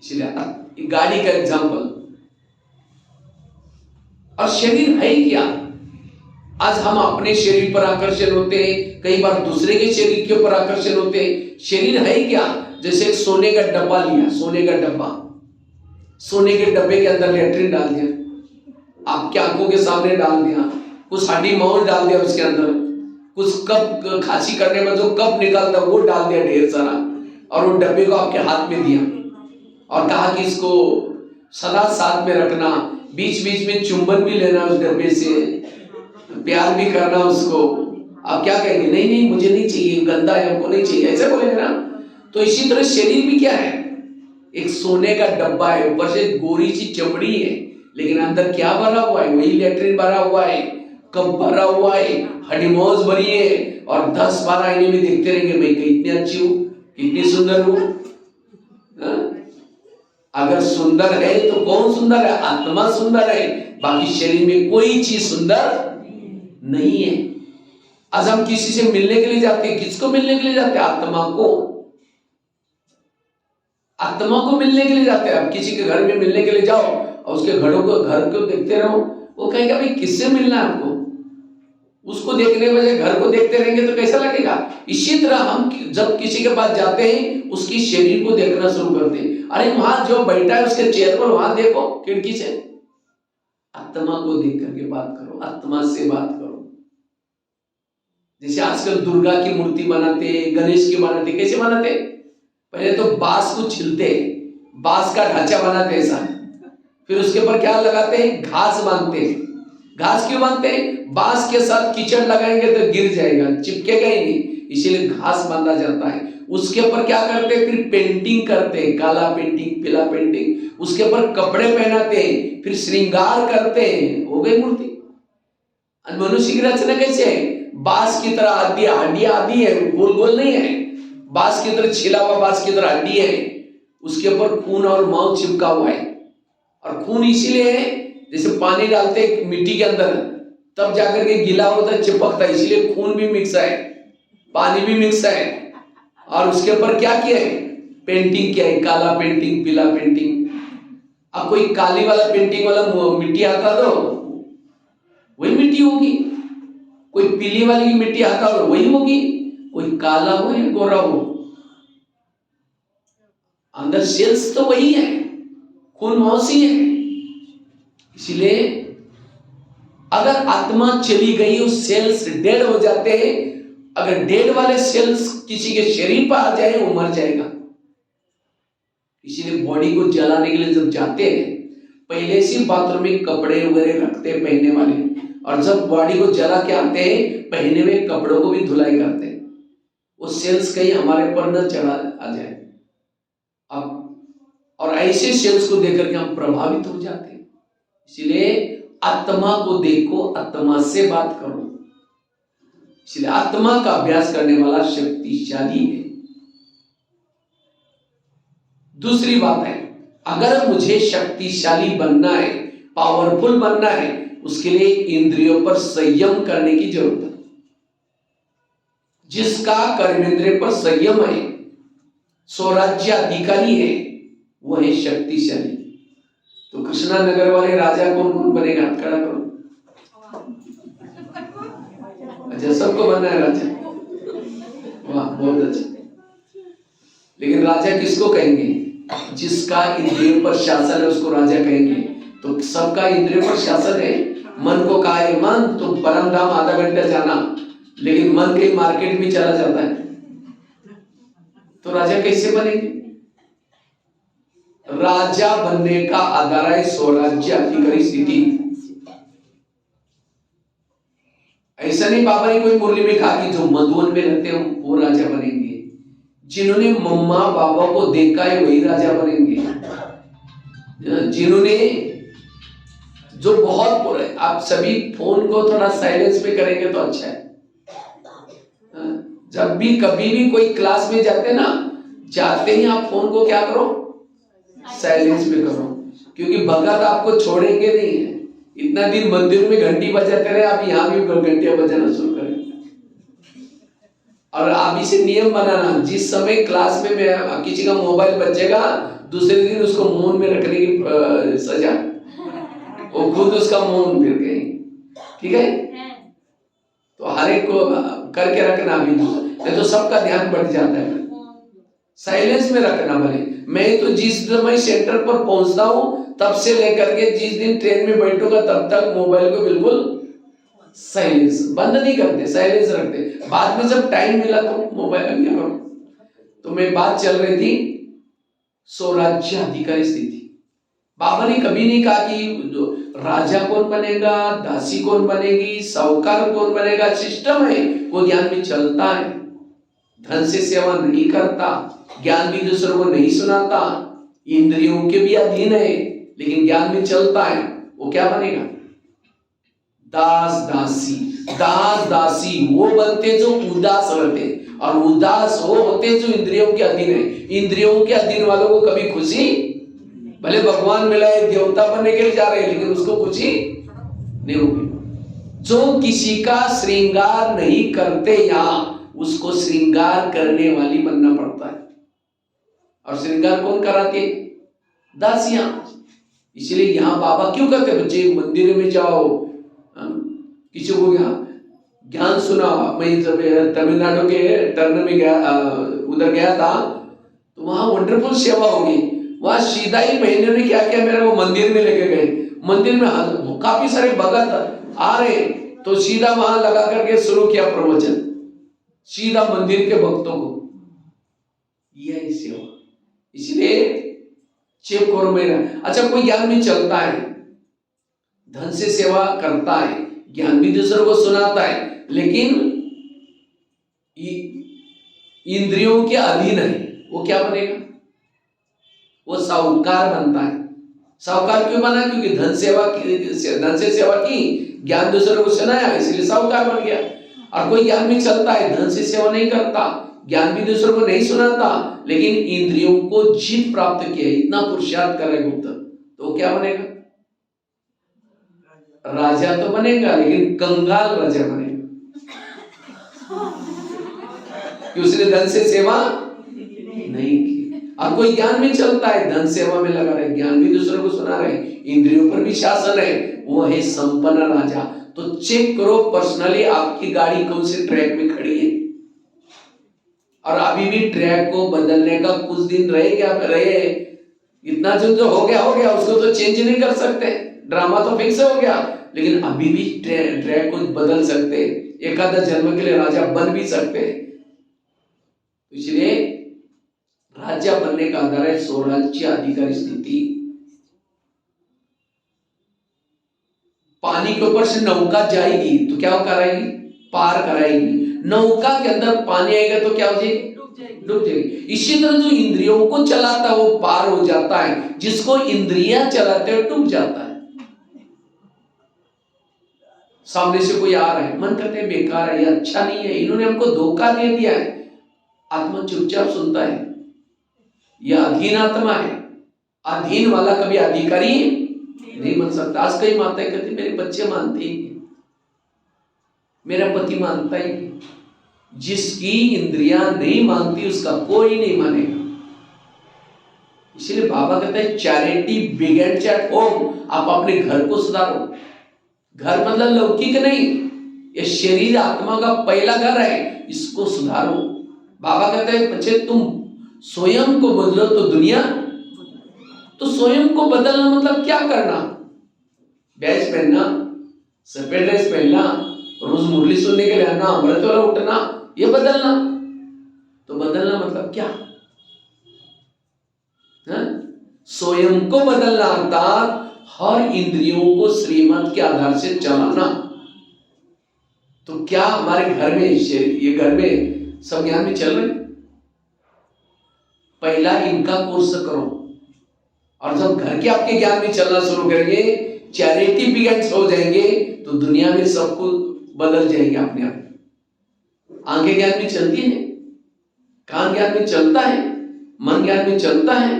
इसलिए गाड़ी का एग्जाम्पल। और शरीर है क्या? आज हम अपने शरीर पर आकर्षण होते हैं, कई बार दूसरे के शरीर के ऊपर आकर्षण होते हैं। शरीर है क्या? जैसे एक सोने का डब्बा लिया, सोने का डब्बा, सोने के डब्बे के अंदर लेट्रिन डाल दिया, आपकी आंखों के सामने डाल दिया, कुछ हड्डी माउस डाल दिया उसके अंदर, कुछ कप खांसी करने में जो कप निकालता वो डाल दिया ढेर सारा, और वो डब्बे को आपके हाथ में दिया और कहा कि इसको सदा साथ में रखना, बीच बीच में चुंबन भी लेना उस डब्बे से, प्यार भी करना उसको। आप क्या कहेंगे? नहीं मुझे नहीं चाहिए, गंदा है, हमको नहीं चाहिए, ऐसे बोलेंगे ना। तो इसी तरह शरीर भी क्या है? एक सोने का डब्बा है, ऊपर से गोरी सी चमड़ी है, लेकिन अंदर क्या भरा हुआ है? वही लेट्रिन भरा हुआ है, कब भरा हुआ है, हड्डी-मौज भरी है, और 10-12 आईने में देखते रहेंगे मैं कितनी अच्छी हूँ, कितनी सुंदर हूँ। अगर सुंदर है तो कौन सुंदर है? आत्मा सुंदर है, बाकी शरीर में कोई चीज सुंदर नहीं है। आज हम किसी से मिलने के लिए जाते हैं, किसको मिलने के लिए जाते हैं? आत्मा को, आत्मा को मिलने के लिए जाते हैं। अब किसी के घर में मिलने के लिए जाओ और उसके घर को देखते रहो, वो कहेगा भाई किससे मिलना है आपको? उसको देखने बजाय घर को देखते रहेंगे तो कैसा लगेगा? इसी तरह हम जब किसी के पास जाते हैं उसकी शरीर को देखना शुरू करते हैं। अरे वहां जो बैठा है उसके चेहरे पर वहां देखो खिड़की से, आत्मा को देख करके बात करो, आत्मा से बात करो। जैसे आजकल दुर्गा की मूर्ति बनाते, गणेश की बनाते, कैसे बनाते? पहले तो बांस को छिलते, बांस का ढांचा बनाते ऐसा, फिर उसके ऊपर क्या लगाते हैं? घास बांधते हैं। घास क्यों बांधते हैं? बांस के साथ कीचड़ लगाएंगे तो गिर जाएगा, चिपकेगा ही नहीं, इसीलिए घास बांधा जाता है। उसके ऊपर क्या करते हैं? फिर पेंटिंग करते हैं, काला पेंटिंग, पीला पेंटिंग, उसके ऊपर कपड़े पहनाते हैं, फिर श्रृंगार करते हैं, हो गई मूर्ति। मनुष्य की रचना कैसे है? बांस की तरह हड्डी आदि है, गोल गोल नहीं है, बांस की तरह छिला हुआ, बांस की तरह हड्डी है, उसके ऊपर खून और मांस चिपका हुआ है। और खून इसीलिए है, जैसे पानी डालते हैं मिट्टी के अंदर तब जाकर के गीला होता है, चिपकता है, इसलिए खून भी मिक्स है, पानी भी मिक्स है। और उसके ऊपर क्या किया है? पेंटिंग किया है, काला पेंटिंग, पीला पेंटिंग। अब कोई काली वाला पेंटिंग वाला मिट्टी हटा दो, वही मिट्टी होगी। कोई पीली वाली की मिट्टी हटा दो, वही होगी। कोई काला हो या गोरा हो, अंदर सेल्स तो वही है, खून मौसी है। इसलिए अगर आत्मा चली गई, उस सेल्स डेड हो जाते हैं। अगर डेड वाले सेल्स किसी के शरीर पर आ जाए वो मर जाएगा। इसीलिए बॉडी को जलाने के लिए जब जाते हैं पहले से बाथरूम में कपड़े वगैरह रखते हैं पहनने वाले, और जब बॉडी को जला के आते हैं पहने हुए कपड़ों को भी धुलाई करते हैं, वो सेल्स कहीं हमारे पर न चढ़ा आ जाए। अब और ऐसे सेल्स को देख करके हम प्रभावित हो जाते हैं। इसलिए आत्मा को देखो, आत्मा से बात करो। इसलिए आत्मा का अभ्यास करने वाला शक्तिशाली है। दूसरी बात है, अगर मुझे शक्तिशाली बनना है, पावरफुल बनना है, उसके लिए इंद्रियों पर संयम करने की जरूरत है। जिसका कर्मेंद्रिय पर संयम है, स्वराज्य अधिकारी है, वो है शक्तिशाली। तो कृष्णा नगर वाले राजा कौन कौन बनेगा? हाथ खड़ा करो। अच्छा, सबको बनना है राजा? वाह, बहुत अच्छा। लेकिन राजा किसको कहेंगे? जिसका इंद्रियों पर शासन है उसको राजा कहेंगे। तो सबका इंद्रियों पर शासन है। मन को कहा है, मन तुम परम धाम आधा घंटा जाना, लेकिन मन कहीं मार्केट में चला जाता है, तो राजा कैसे बनेंगे? राजा बनने का आधार है स्वराज्य अधिकारी स्थिति। ऐसा नहीं बाबा ने कोई मुरली में कहा कि जो मधुवन में रहते हैं वो राजा बनेंगे। जिन्होंने मम्मा बाबा को देखा है वही राजा बनेंगे। जिन्होंने जो बहुत, आप सभी फोन को थोड़ा साइलेंस में करेंगे तो अच्छा है। जब भी कभी भी कोई क्लास में जाते ना, जाते ही आप फोन को क्या करो? साइलेंस में करो, क्योंकि भगत आपको छोड़ेंगे नहीं है। इतना दिन मंदिर में घंटी बजाते रहे, आप यहाँ भी घंटियां बजाना शुरू करें। और आप इसे नियम बनाना, जिस समय क्लास में किसी का मोबाइल बजेगा, दूसरे दिन उसको मौन में रखने की सजा, वो खुद उसका मौन फिर गई। ठीक है? तो हर एक को करके रखना भी, नहीं तो सबका ध्यान बढ़ जाता है। साइलेंस में रखना। भले मैं तो जिस समय सेंटर पर पहुंचता हूं तब से लेकर के जिस दिन ट्रेन में बैठूंगा तब तक मोबाइल को बिल्कुल साइलेंस, बंद नहीं करते, साइलेंस रखते। बाद में जब टाइम मिला तो मोबाइल क्या करो। तो मैं बात चल रही थी स्वराज्य अधिकारी स्थिति। बाबा ने कभी नहीं कहा कि जो राजा कौन बनेगा, दासी कौन बनेगी, साहूकार कौन बनेगा। सिस्टम है, वो ज्ञान भी चलता है। धन से सेवा नहीं करता, ज्ञान भी दूसरों को नहीं सुनाता, इंद्रियों के भी अधीन है, लेकिन ज्ञान भी चलता है। वो क्या बनेगा? दास दासी, दास दासी वो बनते जो उदास रहते, और उदास वो होते जो इंद्रियों के अधीन है। इंद्रियों के अधीन वालों को कभी खुशी, भले भगवान मिला है, देवता बनने के लिए जा रहे हैं, लेकिन उसको खुशी नहीं होगी। जो किसी का श्रृंगार नहीं करते यहां, उसको श्रृंगार करने वाली बनना पड़ता है। और श्रृंगार कौन कराते? दासियां। इसलिए यहां बाबा क्यों कहते बच्चे मंदिर में जाओ, किसी को ज्ञान सुना। मैं जब तमिलनाडु के टर्न में गया, उधर गया था, तो वहां वंडरफुल सेवा होगी। वहां सीधा ही महीने ने क्या किया, मेरे को मंदिर में लेके गए। मंदिर में काफी सारे भगत आ रहे, तो सीधा वहां लगा करके शुरू किया प्रवचन, सीधा मंदिर के भक्तों को। यह सेवा, इसलिए चेप करो मेरा। अच्छा, कोई ज्ञान भी चलता है, धन से सेवा करता है, ज्ञान भी दूसरों को सुनाता है, लेकिन इंद्रियों के अधीन है, वो क्या बनेगा? वो साहूकार बनता है। साहूकार क्यों बना? क्योंकि धन से सेवा की, ज्ञान दूसरों को सुनाया, इसलिए साहूकार बन गया। और कोई ज्ञान भी चलता है, धन से सेवा नहीं करता, ज्ञान भी दूसरों को नहीं सुनाता, लेकिन इंद्रियों को जीत प्राप्त किया, इतना पुरुषार्थ करेगा तो क्या बनेगा? राजा तो बनेगा, लेकिन कंगाल राजा बनेगा, कि उसने धन से सेवा नहीं की। और कोई ज्ञान में चलता है, धन सेवा में लगा रहे, ज्ञान भी दूसरों को सुना रहे, इंद्रियों पर भी शासन है, वो है संपन्न राजा। तो चेक करो पर्सनली आपकी गाड़ी कौन से ट्रैक में खड़ी है, और अभी भी ट्रैक को बदलने का कुछ दिन रहे। इतना जो हो गया, उसको तो चेंज नहीं कर सकते, ड्रामा तो फिक्स हो गया, लेकिन अभी भी ट्रैक को बदल सकते, एक आधा जन्म के लिए राजा बन भी सकते। इसलिए राजा बनने का आधार है स्वराज्य अधिकारी स्थिति। पानी के ऊपर से नौका जाएगी तो क्या कराएगी? पार कराएगी। नौका के अंदर पानी आएगा तो क्या हो जाएगी? डूब जाएगी। इसी तरह जो इंद्रियों को चलाता है वो पार हो जाता है, जिसको इंद्रियां चलाते हैं डूब जाता है। सामने से कोई आ रहा है, मन करते हैं बेकार है, ये अच्छा नहीं है, इन्होंने हमको धोखा दे दिया है, आत्मा चुपचाप सुनता है, यह अधीन आत्मा है। अधीन वाला कभी अधिकारी नहीं बन सकता। आज कई माताएं कहती मेरे बच्चे मानते ही, मेरा पति मानता ही। जिसकी इंद्रियां नहीं मानती उसका कोई नहीं मानेगा। इसलिए बाबा कहते हैं चैरिटी बिगिंस एट होम। आप अपने घर को सुधारो। घर मतलब लौकिक नहीं, ये शरीर आत्मा का पहला घर है, इसको सुधारो। बाबा कहते हैं बच्चे तुम स्वयं को बदलो तो दुनिया। तो स्वयं को बदलना मतलब क्या करना? बैच पहनना, सफेद ड्रेस पहनना, रोज मुरली सुनने के लिए आना, अमृत वाला उठना, ये बदलना। तो बदलना मतलब क्या? स्वयं को बदलना अर्थात हर इंद्रियों को श्रीमत के आधार से चलाना। तो क्या हमारे घर में, ये घर में सब ज्ञान में चल रहे? पहला इनका कोर्स करो, और जब घर के आपके ज्ञान में चलना शुरू करेंगे, चैरिटी बिगिंस हो जाएंगे, तो दुनिया में सब कुछ बदल जाएंगे अपने आप। आंखें ज्ञान में चलती है, कान ज्ञान में चलता है, मन ज्ञान में चलता है।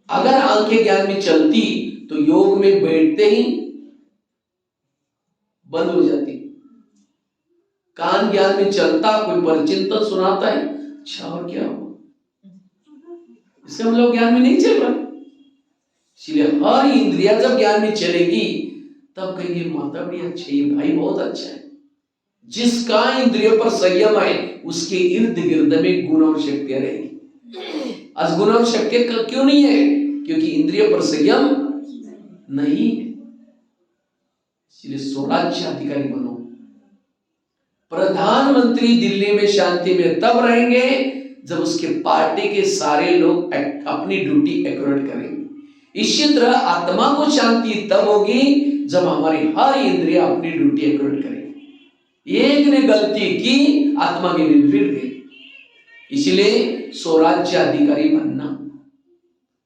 अगर आंखें ज्ञान में चलती तो योग में बैठते ही बंद हो जाती। कान ज्ञान में चलता, कोई परिचिंतन सुनाता है, अच्छा और क्या हो, इससे हम लोग ज्ञान में नहीं चल रहा। इसलिए हर इंद्रिया जब ज्ञान में चलेगी तब कहेंगे माता बड़ी अच्छी है, भाई बहुत अच्छा है। जिसका इंद्रियों पर संयम आए उसके इर्द गिर्द में गुण और शक्तियां रहेगी। आज गुण और शक्ति क्यों नहीं है? क्योंकि इंद्रियों पर संयम नहीं है। इसलिए स्वराज्य अधिकारी बनो। प्रधानमंत्री दिल्ली में शांति में तब रहेंगे जब उसके पार्टी के सारे लोग अपनी ड्यूटी एक्यूरेट करेंगे। इसी तरह आत्मा को शांति तब होगी जब हमारी हर इंद्रिया अपनी ड्यूटी एक्यूरेट करेगी। एक ने गलती की, आत्मा की नींद फिर गई। इसलिए स्वराज्य अधिकारी बनना।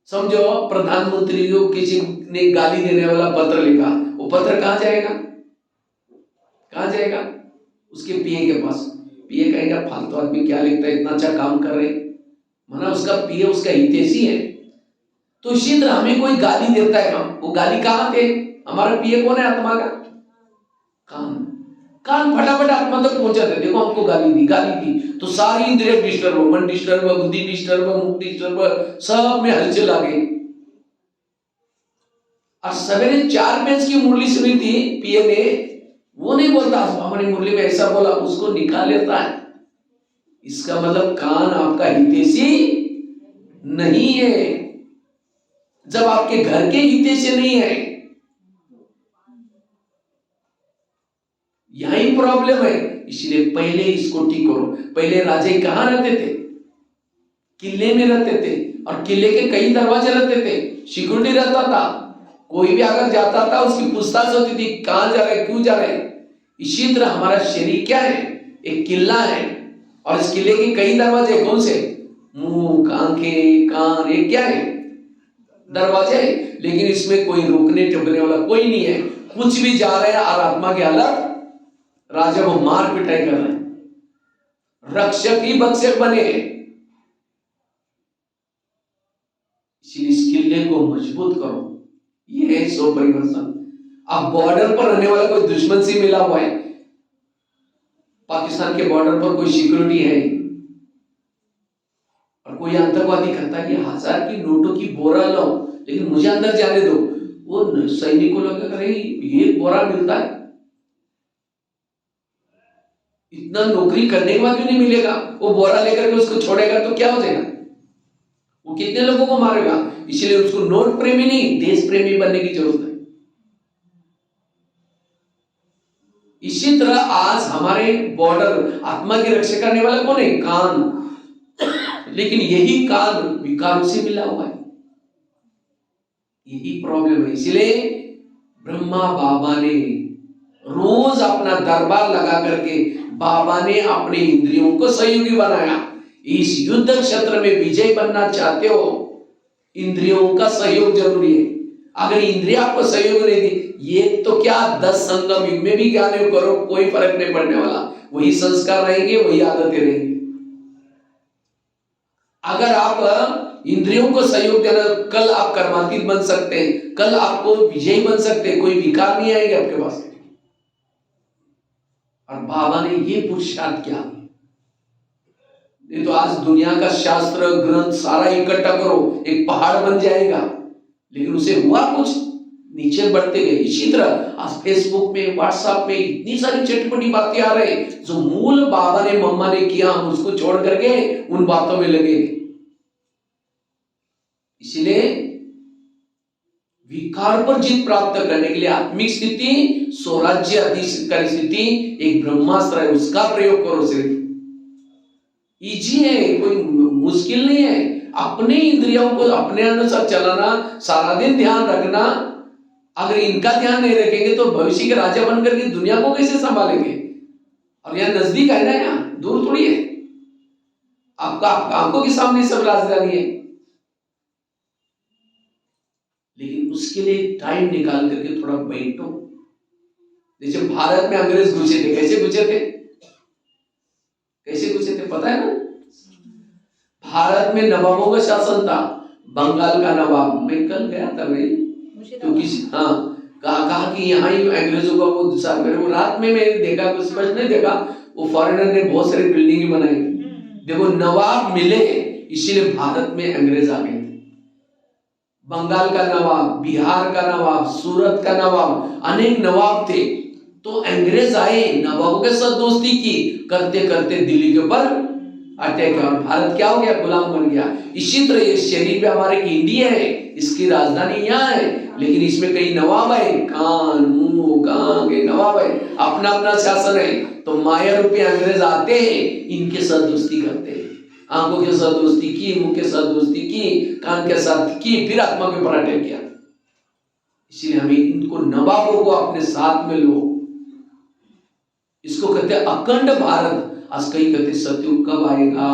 समझो प्रधानमंत्री को किसी ने गाली देने वाला पत्र लिखा, वो पत्र कहां जाएगा? कहाँ जाएगा? उसके पीए के पास। पीए कहेगा फालतू आदमी क्या लिखता है, इतना अच्छा काम कर रहे, माना उसका पीए उसका हितैषी है। तो इसी तरह हमें कोई गाली देता है, हम वो गाली कहाँ थे? हमारा पीए कौन है? आत्मा का कान। कान फटाफट आत्मा तक पहुंचा दे, देखो हमको गाली दी तो सारी इंद्रिय डिस्टर्ब, मन डिस्टर्ब, बुद्धि डिस्टर्ब, मुख डिस्टर्ब, सब में हलचल आ गई। और सवेरे 4 पेज की मुरली सुनी थी पीए ने, वो नहीं बोलता हमारी मुरली में ऐसा बोला, उसको निकाल लेता है। इसका मतलब कान आपका हितैषी नहीं है। जब आपके घर के हितैषी नहीं है, यही प्रॉब्लम है। इसलिए पहले इसको ठीक करो। पहले राजे कहां रहते थे? किले में रहते थे, और किले के कई दरवाजे रहते थे, सिक्योरिटी रहता था। कोई भी अगर जाता था उसकी पूछताछ होती थी, कहां जा रहे, क्यों जा रहे। इसी तरह हमारा शरीर क्या है? एक किला है, और इस किले के कई दरवाजे, कौन से? मुंह, आंखें, कान, ये क्या है? दरवाजे। लेकिन इसमें कोई रोकने टोकने वाला कोई नहीं है, कुछ भी जा रहे हैं। और आत्मा की हालत, राजा को मार पिटाई कर रहे हैं, रक्षक ही भक्षक बने हैं। इसलिए इस किले को मजबूत करो, ये है सो परिवर्तन। अब बॉर्डर पर रहने वाला कोई दुश्मन से मिला हुआ है, पाकिस्तान के बॉर्डर पर कोई सिक्योरिटी है, और कोई आतंकवादी कहता है कि 1000 की नोटों की बोरा लो, लेकिन मुझे अंदर जाने दो। वो सैनिकों लोग कह रहे ये बोरा मिलता है, इतना नौकरी करने के बाद भी नहीं मिलेगा। वो बोरा लेकर के उसको छोड़ेगा तो क्या हो जाएगा? वो कितने लोगों को मारेगा। इसलिए उसको नोट प्रेमी नहीं, देश प्रेमी बनने की जरूरत है। इसी तरह आज हमारे बॉर्डर, आत्मा की रक्षा करने वाला कौन है? कान। लेकिन यही कान विकारों से मिला हुआ है, यही प्रॉब्लम है। इसलिए ब्रह्मा बाबा ने रोज अपना दरबार लगा करके, बाबा ने अपने इंद्रियों को सहयोगी बनाया। इस युद्ध क्षेत्र में विजय बनना चाहते हो, इंद्रियों का सहयोग जरूरी है। अगर इंद्रिया आपको सहयोग नहीं दी, ये तो क्या 10 संगम युग में भी ज्ञान योग करो, कोई फर्क नहीं पड़ने वाला। वही संस्कार रहेंगे, वही आदतें रहेंगी। अगर आप इंद्रियों को सहयोग देना, कल आप कर्मातीत बन सकते हैं, कल आपको विजयी बन सकते हैं, कोई विकार नहीं आएंगे आपके पास। और बाबा ने ये पुरुषार्थ किया। नहीं तो आज दुनिया का शास्त्र ग्रंथ सारा इकट्ठा करो, एक पहाड़ बन जाएगा, लेकिन उसे हुआ कुछ, नीचे बढ़ते गए। इसी तरह आज फेसबुक में, व्हाट्सएप में इतनी सारी चटपटी बातें आ रही, जो मूल बाबा ने मम्मा ने किया, हम उसको छोड़ करके उन बातों में लगे। इसलिए विकार पर जीत प्राप्त करने के लिए आत्मिक स्थिति, स्वराज्य अधिकारी स्थिति, एक ब्रह्मास्त्र है, उसका प्रयोग करो। सिर्फ इजी है, कोई मुश्किल नहीं है। अपने इंद्रियों को अपने अनुसार चलाना, सारा दिन ध्यान रखना। अगर इनका ध्यान नहीं रखेंगे तो भविष्य के राजा बनकर के दुनिया को कैसे संभालेंगे? और यह नजदीक है ना, यहाँ दूर थोड़ी है। आपका आंखों के सामने सब राजधानी है, लेकिन उसके लिए टाइम निकाल करके थोड़ा बैठो। जैसे भारत में अंग्रेज घुसे थे, कैसे घुसे थे? कैसे घुसे थे पता है ना? भारत में नवाबों का शासन था। बंगाल का नवाब, मैं कल गया था भाई, तो किसी कहा कि यहाँ ही अंग्रेजों का वो दूसरा, मेरे को रात में मैंने देखा, कुछ स्पष्ट नहीं देखा, वो फॉरेनर ने बहुत सारी बिल्डिंग बनाई। देखो नवाब मिले, इसीलिए भारत में अंग्रेज आ गए थे। बंगाल का नवाब, बिहार का नवाब, सूरत का नवाब, अनेक नवाब थे। तो अंग्रेज आए, नवाबों के साथ दोस्ती की, करते करते दिल्ली के ऊपर अटैक, और भारत क्या हो गया? गुलाम बन गया। इसी तरह ये शरीर पे हमारे इंडिया है, इसकी राजधानी यहाँ है, लेकिन इसमें कई नवाब है, कान, मुंह, कान के नवाब है, अपना अपना शासन है। तो माया रूपी अंग्रेज आते हैं, इनके साथ दोस्ती करते हैं, आंखों के साथ दोस्ती की, मुंह के साथ दोस्ती की, कान के साथ की, फिर आत्मा के ऊपर अटैक किया। इसलिए हमें इनको नवाबों को अपने साथ में लो। इसको कहते हैं अखंड भारत। आज कई कहते सतयुग कब आएगा,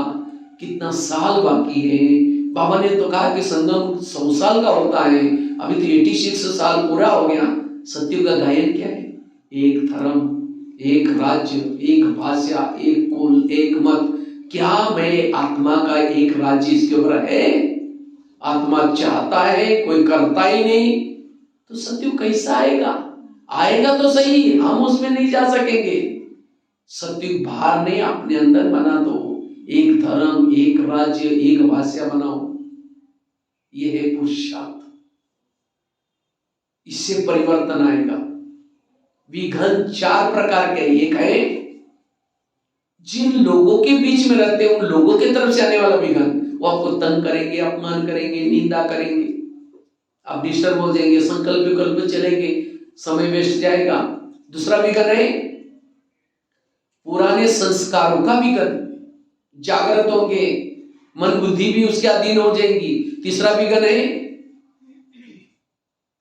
कितना साल बाकी है। बाबा ने तो कहा कि संगम 100 साल का होता है, अभी तो 86 साल पूरा हो गया। सतयुग का गायन क्या है? एक धर्म, एक राज्य, एक भाषा, एक कुल, एक मत। क्या मैं आत्मा का एक राज्य इसके ऊपर है? आत्मा चाहता है, कोई करता ही नहीं, तो सत्युग कैसा आएगा? आएगा तो सही, हम उसमें नहीं जा सकेंगे। सत्युग बाहर नहीं, अपने अंदर बना दो। एक धर्म, एक राज्य, एक भाषा बनाओ। यह है पुरुषार्थ। इससे परिवर्तन आएगा। विघन 4 प्रकार के। एक है जिन लोगों के बीच में रहते हैं उन लोगों की तरफ से आने वाला विघन। वो आपको तंग करेंगे, अपमान करेंगे, निंदा करेंगे, आप डिस्टर्ब हो जाएंगे, संकल्प विकल्प चलेंगे, समय वेस्ट जाएगा। दूसरा विघन है पुराने संस्कारों का विघन, जागृत होंगे, मन बुद्धि भी उसके अधीन हो जाएंगी। तीसरा विघन है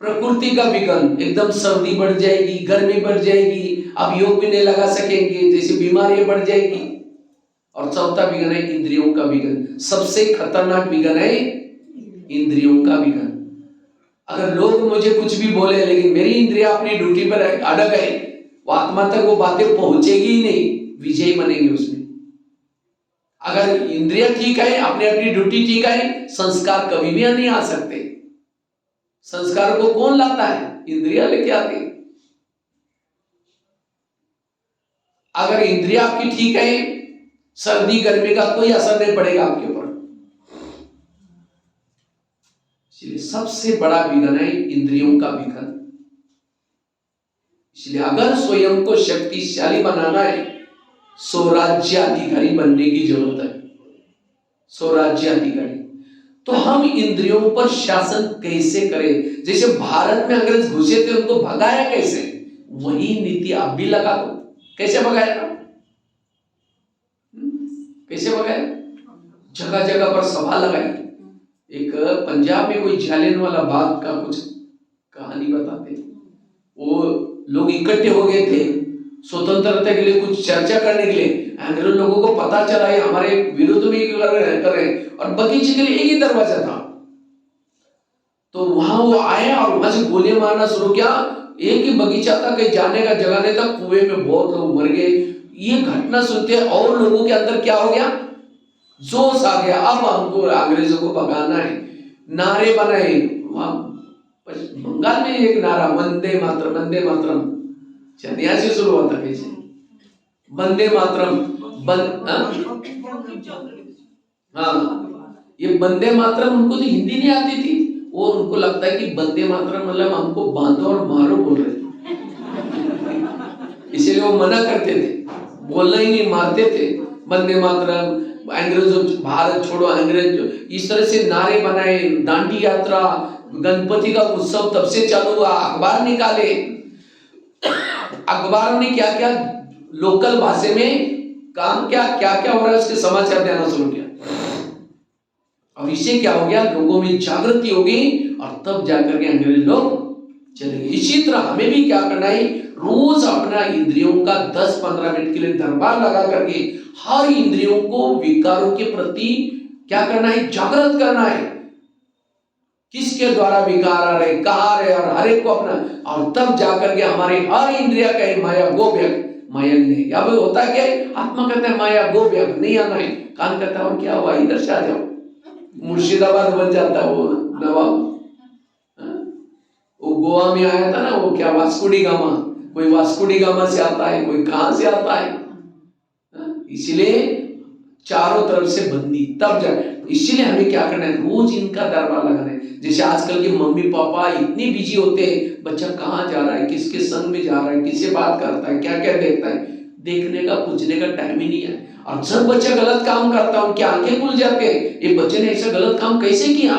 प्रकृति का विघन, एकदम सर्दी बढ़ जाएगी, गर्मी बढ़ जाएगी, आप योग भी नहीं लगा सकेंगे, जैसे बीमारियां बढ़ जाएगी। और चौथा विघन है इंद्रियों का विघन। सबसे खतरनाक विघन है इंद्रियों का विघन। अगर लोग मुझे कुछ भी बोले लेकिन मेरी इंद्रियां अपनी ड्यूटी पर अड़ग है, वो आत्मा तक वो बातें पहुंचेगी ही नहीं, विजयी बनेंगे उसमें। अगर इंद्रिया ठीक है, अपनी अपनी ड्यूटी ठीक है, संस्कार कभी भी नहीं आ सकते। संस्कार को कौन लाता है? इंद्रिया लेके आती है। अगर इंद्रिया आपकी ठीक है, सर्दी गर्मी का कोई असर नहीं पड़ेगा आपके ऊपर। इसलिए सबसे बड़ा विघन है इंद्रियों का विघन। इसलिए अगर स्वयं को शक्तिशाली बनाना है, स्वराज्याधिकारी बनने की जरूरत है। स्वराज्याधिकारी। तो हम इंद्रियों पर शासन कैसे करें? जैसे भारत में अंग्रेज घुसे थे, उनको भगाया कैसे? वही नीति आप भी लगा दो। कैसे भगाया था? कैसे भगाया? जगह जगह पर सभा लगाई। एक पंजाब में कोई जालियनवाला बाग का कुछ कहानी बताते, वो लोग इकट्ठे हो गए थे स्वतंत्रता के लिए कुछ चर्चा करने के लिए। अंग्रेज लोगों को पता चला ये हमारे विरुद्ध में कर रहे हैं, और बगीचे के लिए एक ही दरवाजा था। तो वहां वो आए और वहां से गोलियां मारना शुरू किया। एक ही बगीचा था, कहीं जाने का जगह नहीं था, कुएं में बहुत लोग मर गए। ये घटना सुनते और लोगों के अंदर क्या हो गया? जोश आ गया, अब हमको अंग्रेजों को भगाना है। नारे बनाए। बंगाल में एक नारा, वंदे मातरम, वंदे मातरम, यहाँ से शुरू हुआ था। कैसे? वंदे मातरम। हाँ, ये वंदे मातरम उनको तो हिंदी नहीं आती थी, वो उनको लगता है कि वंदे मातरम मतलब हमको बांधो और मारो बोल रहे थे, इसीलिए वो मना करते थे, बोलना ही नहीं, मारते थे। वंदे मातरम, अंग्रेजों भारत छोड़ो, अंग्रेज, इस तरह से नारे बनाए। दांडी यात्रा, गणपति का उत्सव तब से चालू हुआ। अखबार निकाले, अखबारों ने क्या क्या लोकल भाषा में काम क्या क्या हो रहा है उसके समाचार देना शुरू किया। और इससे क्या हो गया? लोगों में जागृति हो गई, और तब जाकर के अंग्रेज लोग चले गए। इसी तरह हमें भी क्या करना है? रोज अपना इंद्रियों का 10-15 मिनट के लिए दरबार लगा करके हर इंद्रियों को विकारों के प्रति क्या करना है? जागृत करना है। किसके द्वारा विकार आ रहे, कहाँ आ रहे, और हर एक को अपना, और तब जाकर के हमारी हर इंद्रिया का माया गो व्यक्त, माया नहीं। अब होता है क्या? आत्मा कहता है माया गो व्यक्त, नहीं आना है। कान कहता है और क्या हुआ, इधर से आ जाओ। मुर्शिदाबाद बन जाता है वो नवाब। वो गोवा में आया था ना, वो क्या वास्को डी गामा, कोई वास्को डी गामा से आता है, कोई कहां से आता है। इसलिए चारों तरफ से बंदी, तब जा। इसीलिए हमें क्या करना है? रोज इनका दरबार लगाना है। जैसे आजकल के मम्मी पापा इतने बिजी होते हैं, बच्चा कहाँ जा रहा है, किसके संग में जा रहा है, किससे बात करता है, क्या क्या देखता है, देखने का पूछने का टाइम ही नहीं है। और जब बच्चा गलत काम करता है उनकी आंखें खुल जाते हैं, ये बच्चे ने ऐसा गलत काम कैसे किया।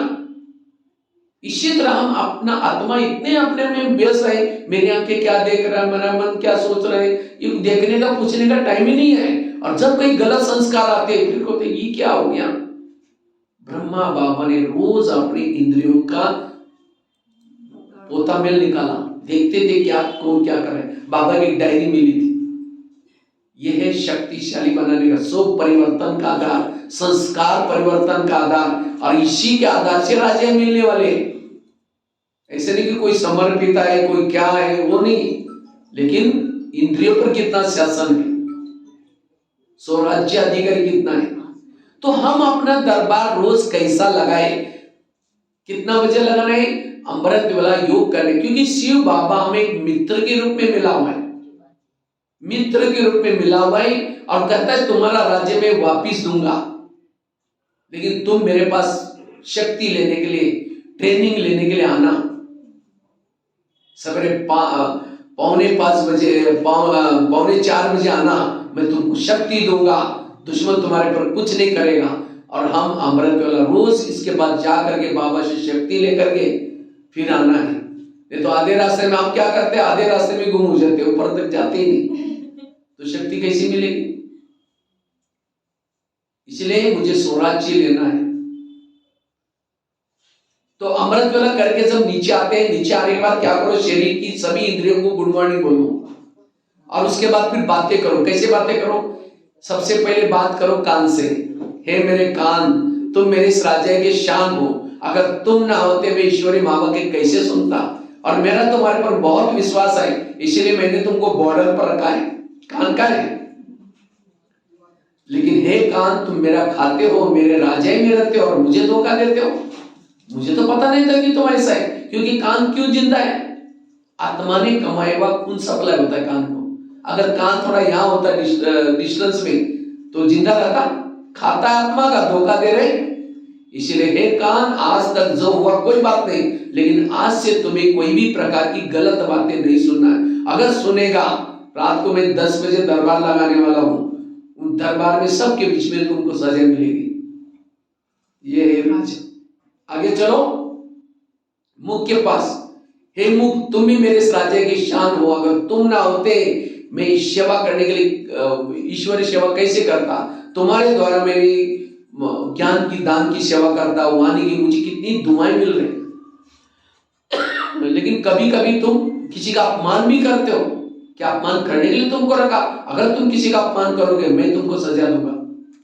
इसी तरह हम अपना आत्मा इतने अपने में व्यस्त है, मेरी आंखें क्या देख रहा है, मेरा मन क्या सोच रहा है, ये देखने का पूछने का टाइम ही नहीं है। और जब कोई गलत संस्कार आते हैं फिर कहते ये क्या हो गया। ब्रह्मा बाबा ने रोज अपनी इंद्रियों का पोता मेल निकाला, देखते थे क्या कौन क्या करे। बाबा की एक डायरी मिली थी। यह है शक्तिशाली बनाने का, स्वरूप परिवर्तन का आधार, संस्कार परिवर्तन का आधार, और इसी के आधार से राज्य मिलने वाले। ऐसे नहीं कि कोई समर्पित है, कोई क्या है, वो नहीं, लेकिन इंद्रियों पर कितना शासन है, स्वराज्य अधिकारी कितना है। तो हम अपना दरबार रोज कैसा लगाए, कितना बजे लगाना है, अमृत वेला योग करने, क्योंकि शिव बाबा हमें एक मित्र के रूप में मिला हुआ है, मित्र के रूप में मिला हुआ है, और कहता है तुम्हारा राज्य में वापिस दूंगा, लेकिन तुम मेरे पास शक्ति लेने के लिए, ट्रेनिंग लेने के लिए आना। सवेरे 4:45 आना, मैं तुमको शक्ति दूंगा, दुश्मन तुम्हारे पर कुछ नहीं करेगा। और हम अमृत वेला रोज इसके बाद जा करके बाबा से शक्ति लेकर के फिर आना है। नहीं तो आधे रास्ते में हम क्या करते हैं, आधे रास्ते में गुम हो जाते, ऊपर तक जाते ही नहीं, तो शक्ति कैसी मिलेगी। इसलिए मुझे स्वराज्य लेना है। तो अमृत वेला करके जब नीचे आते हैं, नीचे आने के बाद क्या करो, शरीर की सभी इंद्रियों को गुड मॉर्निंग बोलो, और उसके बाद फिर बातें करो। कैसे बातें करो, सबसे पहले बात करो कान से। हे मेरे कान, तुम मेरे इस राज्य के शान हो, अगर तुम ना होते मैं ईश्वरी माँ के कैसे सुनता, और मेरा तुम्हारे पर बहुत विश्वास है, इसलिए मैंने तुमको बॉर्डर पर रखा है। कान का है, लेकिन हे कान, तुम मेरा खाते हो, मेरे राजा में रहते हो, और मुझे धोखा देते हो। मुझे तो पता नहीं था कि तुम ऐसा है, क्योंकि कान क्यों जिंदा है, आत्मा ने कमाया हुआ खून सप्लाई होता है कान को। अगर कान थोड़ा यहाँ होता डिस्टेंस में तो जिंदा रहता, खाता आत्मा का, धोखा दे रहे। इसलिए हे कान, आज तक जो हुआ कोई बात नहीं, लेकिन आज से तुम्हें कोई भी प्रकार की गलत बातें नहीं सुनना है। अगर सुनेगा, रात को मैं 10 बजे दरबार लगाने वाला हूं, उन दरबार में सबके बीच में तुमको सजा मिलेगी। ये है राजा। आगे चलो, मुख के पास। हे मुख, तुम ही मेरे इस राज्य की शान हो, अगर तुम ना होते मैं सेवा करने के लिए, ईश्वरी सेवा कैसे करता, तुम्हारे द्वारा मेरी ज्ञान की दान की सेवा करता, वाणी की मुझे कितनी दुआएं मिल रही। लेकिन कभी कभी तुम किसी का अपमान भी करते हो, क्या अपमान करने के लिए तुमको रखा, अगर तुम किसी का अपमान करोगे मैं तुमको सजा दूंगा।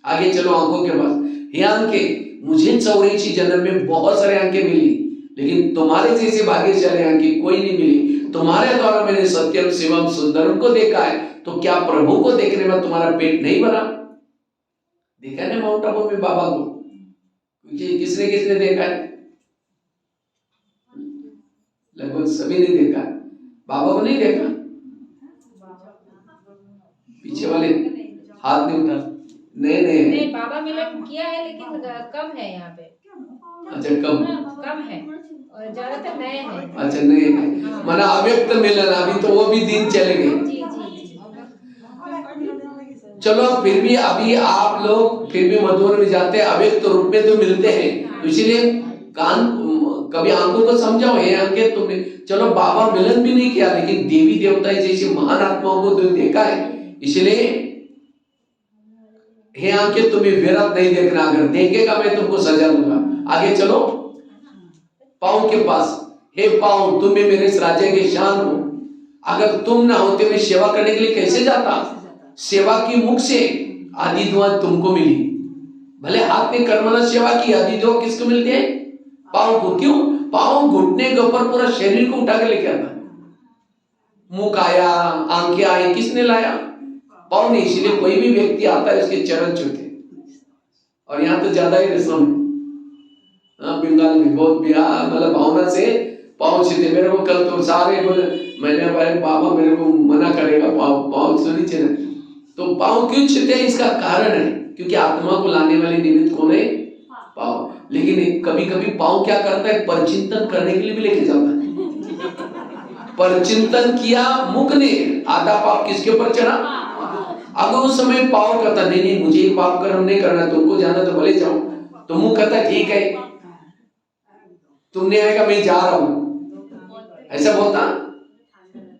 आगे चलो, आंखों के पास। हे आंखें, मुझे 84 जन्म में बहुत सारे आंखें मिली, लेकिन तुम्हारे जैसे भाग्यशाली आंखें कोई नहीं मिली। तुम्हारे द्वारा मैंने सत्यम शिवम सुंदरम को देखा है, तो क्या प्रभु को देखने में तुम्हारा पेट नहीं भरा। देखा है ना माउंट आबू में बाबा को, किसने किसने देखा है, लगभग सभी ने देखा। बाबा को नहीं देखा, पीछे वाले हाथ नहीं उठा। नहीं बाबा मिलन किया है, लेकिन कम है यहाँ पे। अच्छा, कम है और ज्यादातर नए हैं। अच्छा, नए हैं, माना अव्यक्त मिलन, अभी तो वो भी दिन चलेंगे। जी। चलो, फिर भी अभी आप लोग फिर भी मधुबन में जाते हैं, अव्यक्त रूप में तो मिलते हैं, तो इसीलिए कान कभी आंखों को समझाओ, हे आंखें तुमने, चलो बाबा मिलन भी नहीं किया, लेकिन देवी देवता जैसी महान आत्माओं को तो देखा है। इसलिए हे आंखें, तुम्हें व्यर्थ नहीं देखना, अगर देखेगा मैं तुमको सजा दूंगा। आगे चलो, पाँव के पास। हे पाँव, तुम मेरे इस राज्य के शान हो, अगर तुम ना होते मैं सेवा करने के लिए कैसे जाता। सेवा की मुख से आदि दुआ तुमको मिली, भले हाथ ने कर्मना सेवा की, आदि दुआ किसको मिलती है, पाँव को। क्यों, पाँव घुटने के ऊपर पूरा शरीर को उठा के लेके आता। मुख आया, आंखें आई, किसने लाया, पाँव ने। इसलिए कोई भी व्यक्ति आता है उसके चरण छूते, और यहाँ तो ज्यादा ही रस्म है। बंगाल में बहुत बिहार मतलब भावना से पाँव छूते। मेरे को कल तो सारे बोले, मैंने भाई बाबा मेरे को मना करेगा, पाँव सुनी चाहिए। तो पाँव क्यों छूते हैं, इसका कारण है क्योंकि आत्मा को लाने वाले निमित्त कौन है, पाँव। लेकिन कभी कभी पाँव क्या करता है, परचिंतन करने के लिए भी लेके जाता है। परचिंतन किया मुख ने, आधा पाप किसके ऊपर चढ़ा, अगर उस समय पाप करता, नहीं मुझे ये पाप कर्म नहीं करना, तुमको जाना तो भले जाओ, तो मुंह कहता ठीक है, तुमने आएगा मैं जा रहा हूं, ऐसा बोलता।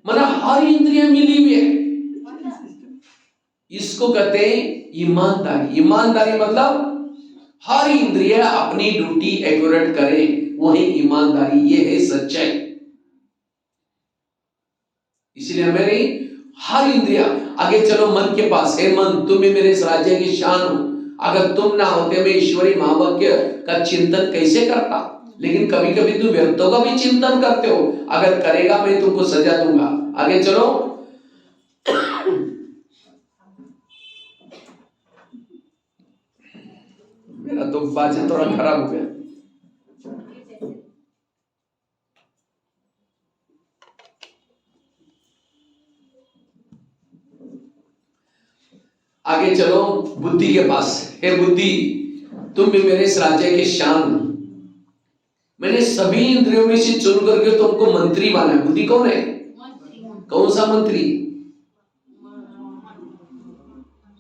मतलब हर इंद्रियां मिली हुई है, इसको कहते हैं ईमानदारी। ईमानदारी मतलब हर इंद्रिय अपनी ड्यूटी एक्यूरेट करे, वही ईमानदारी, ये है सच्चाई। इसलिए मेरी हर इंद्रिया। आगे चलो, मन के पास। हे मन, तुम ही मेरे इस राज्य की शान हो, अगर तुम ना होते मैं ईश्वरी महावाक्य का चिंतन कैसे करता। लेकिन कभी कभी तुम व्यक्तों का भी चिंतन करते हो, अगर करेगा मैं तुमको सजा दूंगा। आगे चलो, बाजा थोड़ा खराब हो गया। आगे चलो बुद्धि के पास। हे बुद्धि, तुम भी मेरे इस राज्य के शान हो। मैंने सभी इंद्रियों में से चुन करके तुमको मंत्री बना है। बुद्धि कौन है? कौन सा मंत्री?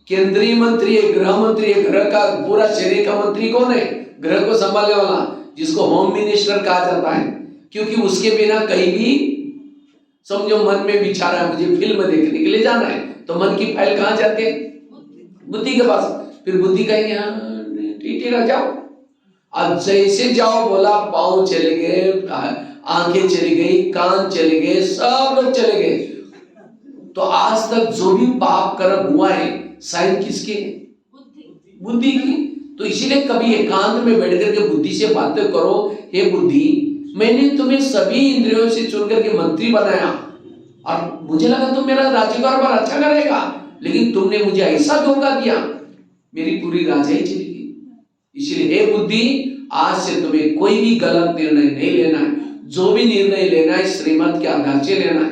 केंद्रीय मंत्री है, गृह मंत्री है। गृह का पूरा शरीर का मंत्री कौन है? गृह को संभालने वाला, जिसको होम मिनिस्टर कहा जाता है। क्योंकि उसके बिना कहीं भी, समझो मन में विचार है मुझे फिल्म देखने के लिए जाना है, तो मन की फाइल कहाँ जाती है? बुद्धि के पास। फिर बुद्धि कहेंगे ठीक है जाओ। अब जैसे जाओ बोला, पाँव चले गए, आंखें चली गई, कान चले गए, सब लोग चले गए। तो आज तक जो भी पाप कर्म हुआ है, साइन किसके? बुद्धि की। तो इसीलिए कभी एकांत में बैठ करके बुद्धि से बातें करो। हे बुद्धि, मैंने तुम्हें सभी इंद्रियों से चुन करके मंत्री बनाया और मुझे लगा तुम मेरा राज्य कारोबार अच्छा करेगा, लेकिन तुमने मुझे ऐसा धोखा दिया, मेरी पूरी राज्य ही चली गई। इसलिए हे बुद्धि, आज से तुम्हें कोई भी गलत निर्णय नहीं लेना है। जो भी निर्णय लेना है श्रीमत के आधार से लेना है।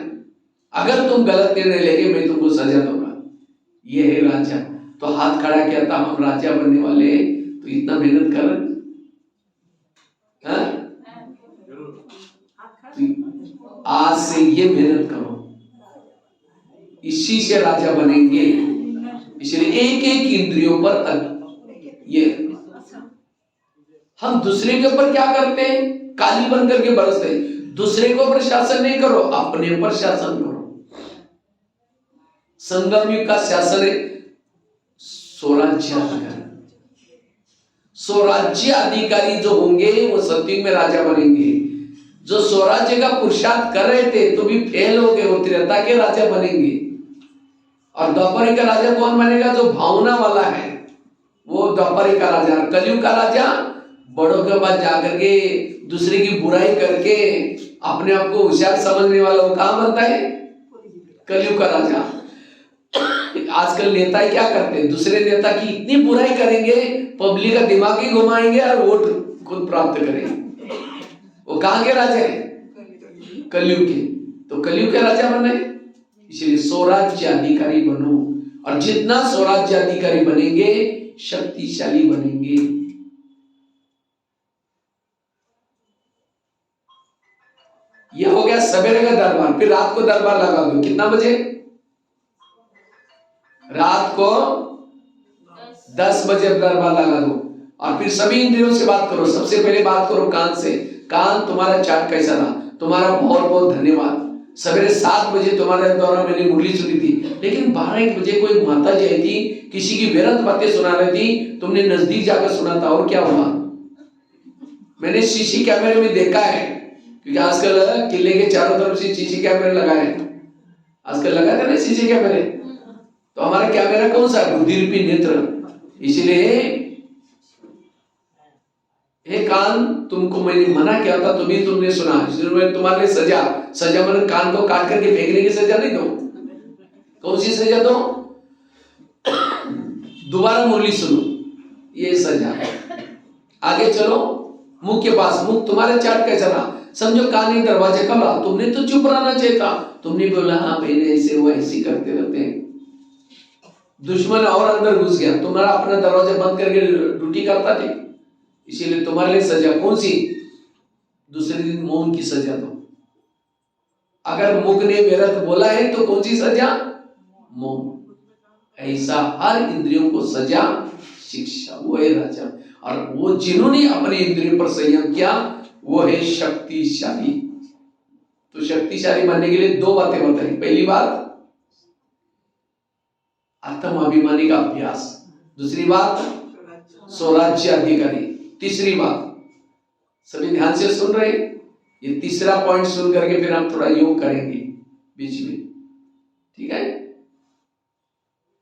अगर तुम गलत निर्णय लेंगे मैं तुमको सजा दूंगा। ये है राजा। तो हाथ खड़ा किया था, हम राजा बनने वाले हैं, तो इतना मेहनत कर। आज से ये मेहनत करो, इसी से राजा बनेंगे। इसलिए एक एक इंद्रियों पर ये हम दूसरे के ऊपर क्या करते हैं? काली बन करके बरसते हैं। दूसरे के ऊपर शासन नहीं करो, अपने ऊपर शासन करो। संगम युग का शासन है स्वराज्याधिकारी। स्वराज्य अधिकारी जो होंगे वो सतयुग में राजा बनेंगे। जो स्वराज्य का पुरुषार्थ कर रहे थे तो भी फेल हो गए, वो त्रेता के राजा बनेंगे। और द्वापर का राजा कौन बनेगा? जो भावना वाला है वो द्वापर का राजा। कलयुग का राजा बड़ों के पास जाकर के दूसरे की बुराई करके अपने आप को होशियार समझने वाला, वो कहां बनता है? कलयुग का राजा। आजकल नेता क्या करते हैं? दूसरे नेता की इतनी बुराई करेंगे, पब्लिक का दिमाग ही घुमाएंगे और वोट खुद प्राप्त करेंगे। वो कहां के राजा है? कलयुग के। तो कलयुग के राजा बने, इसलिए स्वराज्य अधिकारी बनो। और जितना स्वराज्य अधिकारी बनेंगे शक्तिशाली बनेंगे। यह हो गया सवेरे का दरबार। फिर रात को दरबार लगा दो। कितना बजे? रात को 10 बजे दरबार लगा दो। और फिर सभी इंद्रियों से बात करो। सबसे पहले बात करो कान से। कान, तुम्हारा चाट कैसा रहा? तुम्हारा बहुत बहुत धन्यवाद। सवेरे 7 बजे तुम्हारे द्वारा मैंने मुरली सुनी थी, लेकिन 12-1 बजे कोई माता जी आई थी, किसी की व्यर्थ बातें सुना रही थी, तुमने नजदीक जाकर सुना था। और क्या हुआ? मैंने सीसी कैमरे में देखा है, क्योंकि आजकल किले के चारों तरफ से सीसी कैमरे लगाए। आजकल लगा था ना सीसी कैमरे। तो हमारा कैमरा कौन सा है? बुद्धि रूपी नेत्र। इसलिए हे कान, तुमको मैंने मना किया था, तुमने सुना, इसलिए तुम्हारे लिए सजा मैंने कान को काट करके फेंकने की सजा नहीं दो। कौन सी सजा दो? दोबारा मुरली सुनो, ये सजा। आगे चलो मुख के पास। मुख, तुम्हारे चाट कैसा रहा? समझो कान एक दरवाजा कब रहा? तुमने तो चुप रहना चाहिए था। तुमने बोला हाँ मैंने ऐसे वो ऐसी करते रहते हैं। दुश्मन और अंदर घुस गया, तुम्हारा अपना दरवाजा बंद करके ड्यूटी करता थे। इसीलिए तुम्हारे लिए सजा कौन सी? दूसरे दिन मौन की सजा दो। अगर मुख ने मेरा तो बोला है तो कौन सी सजा? मौन। ऐसा हर इंद्रियों को सजा, शिक्षा। वो है राजा। और वो जिन्होंने अपने इंद्रियों पर संयम किया वो है शक्तिशाली। तो शक्तिशाली बनने के लिए 2 बातें बताई। पहली बात आत्म अभिमानी का अभ्यास, दूसरी बात स्वराज्य अधिकारी, तीसरी बात, सभी ध्यान से सुन रहे? ये तीसरा पॉइंट सुन करके फिर हम थोड़ा योग करेंगे बीच में, ठीक है?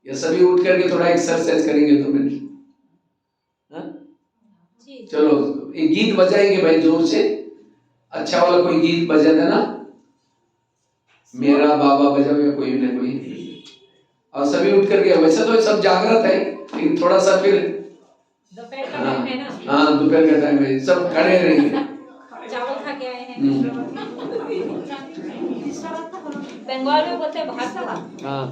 ये सभी उठ करके थोड़ा एक्सरसाइज करेंगे 2 मिनट। चलो एक गीत बजाएंगे भाई जोर से, अच्छा वाला कोई गीत बजा देना। मेरा बाबा बजाओ या कोई ना कोई। और सभी उठ करके, वैसे तो सब जागृत है लेकिन थोड़ा सा फिर दोपहर का टाइम है ना। हाँ दोपहर का टाइम है, सब खड़े रहेंगे। चावल खा के आए हैं। बंगाल में बोलते हैं भात। हाँ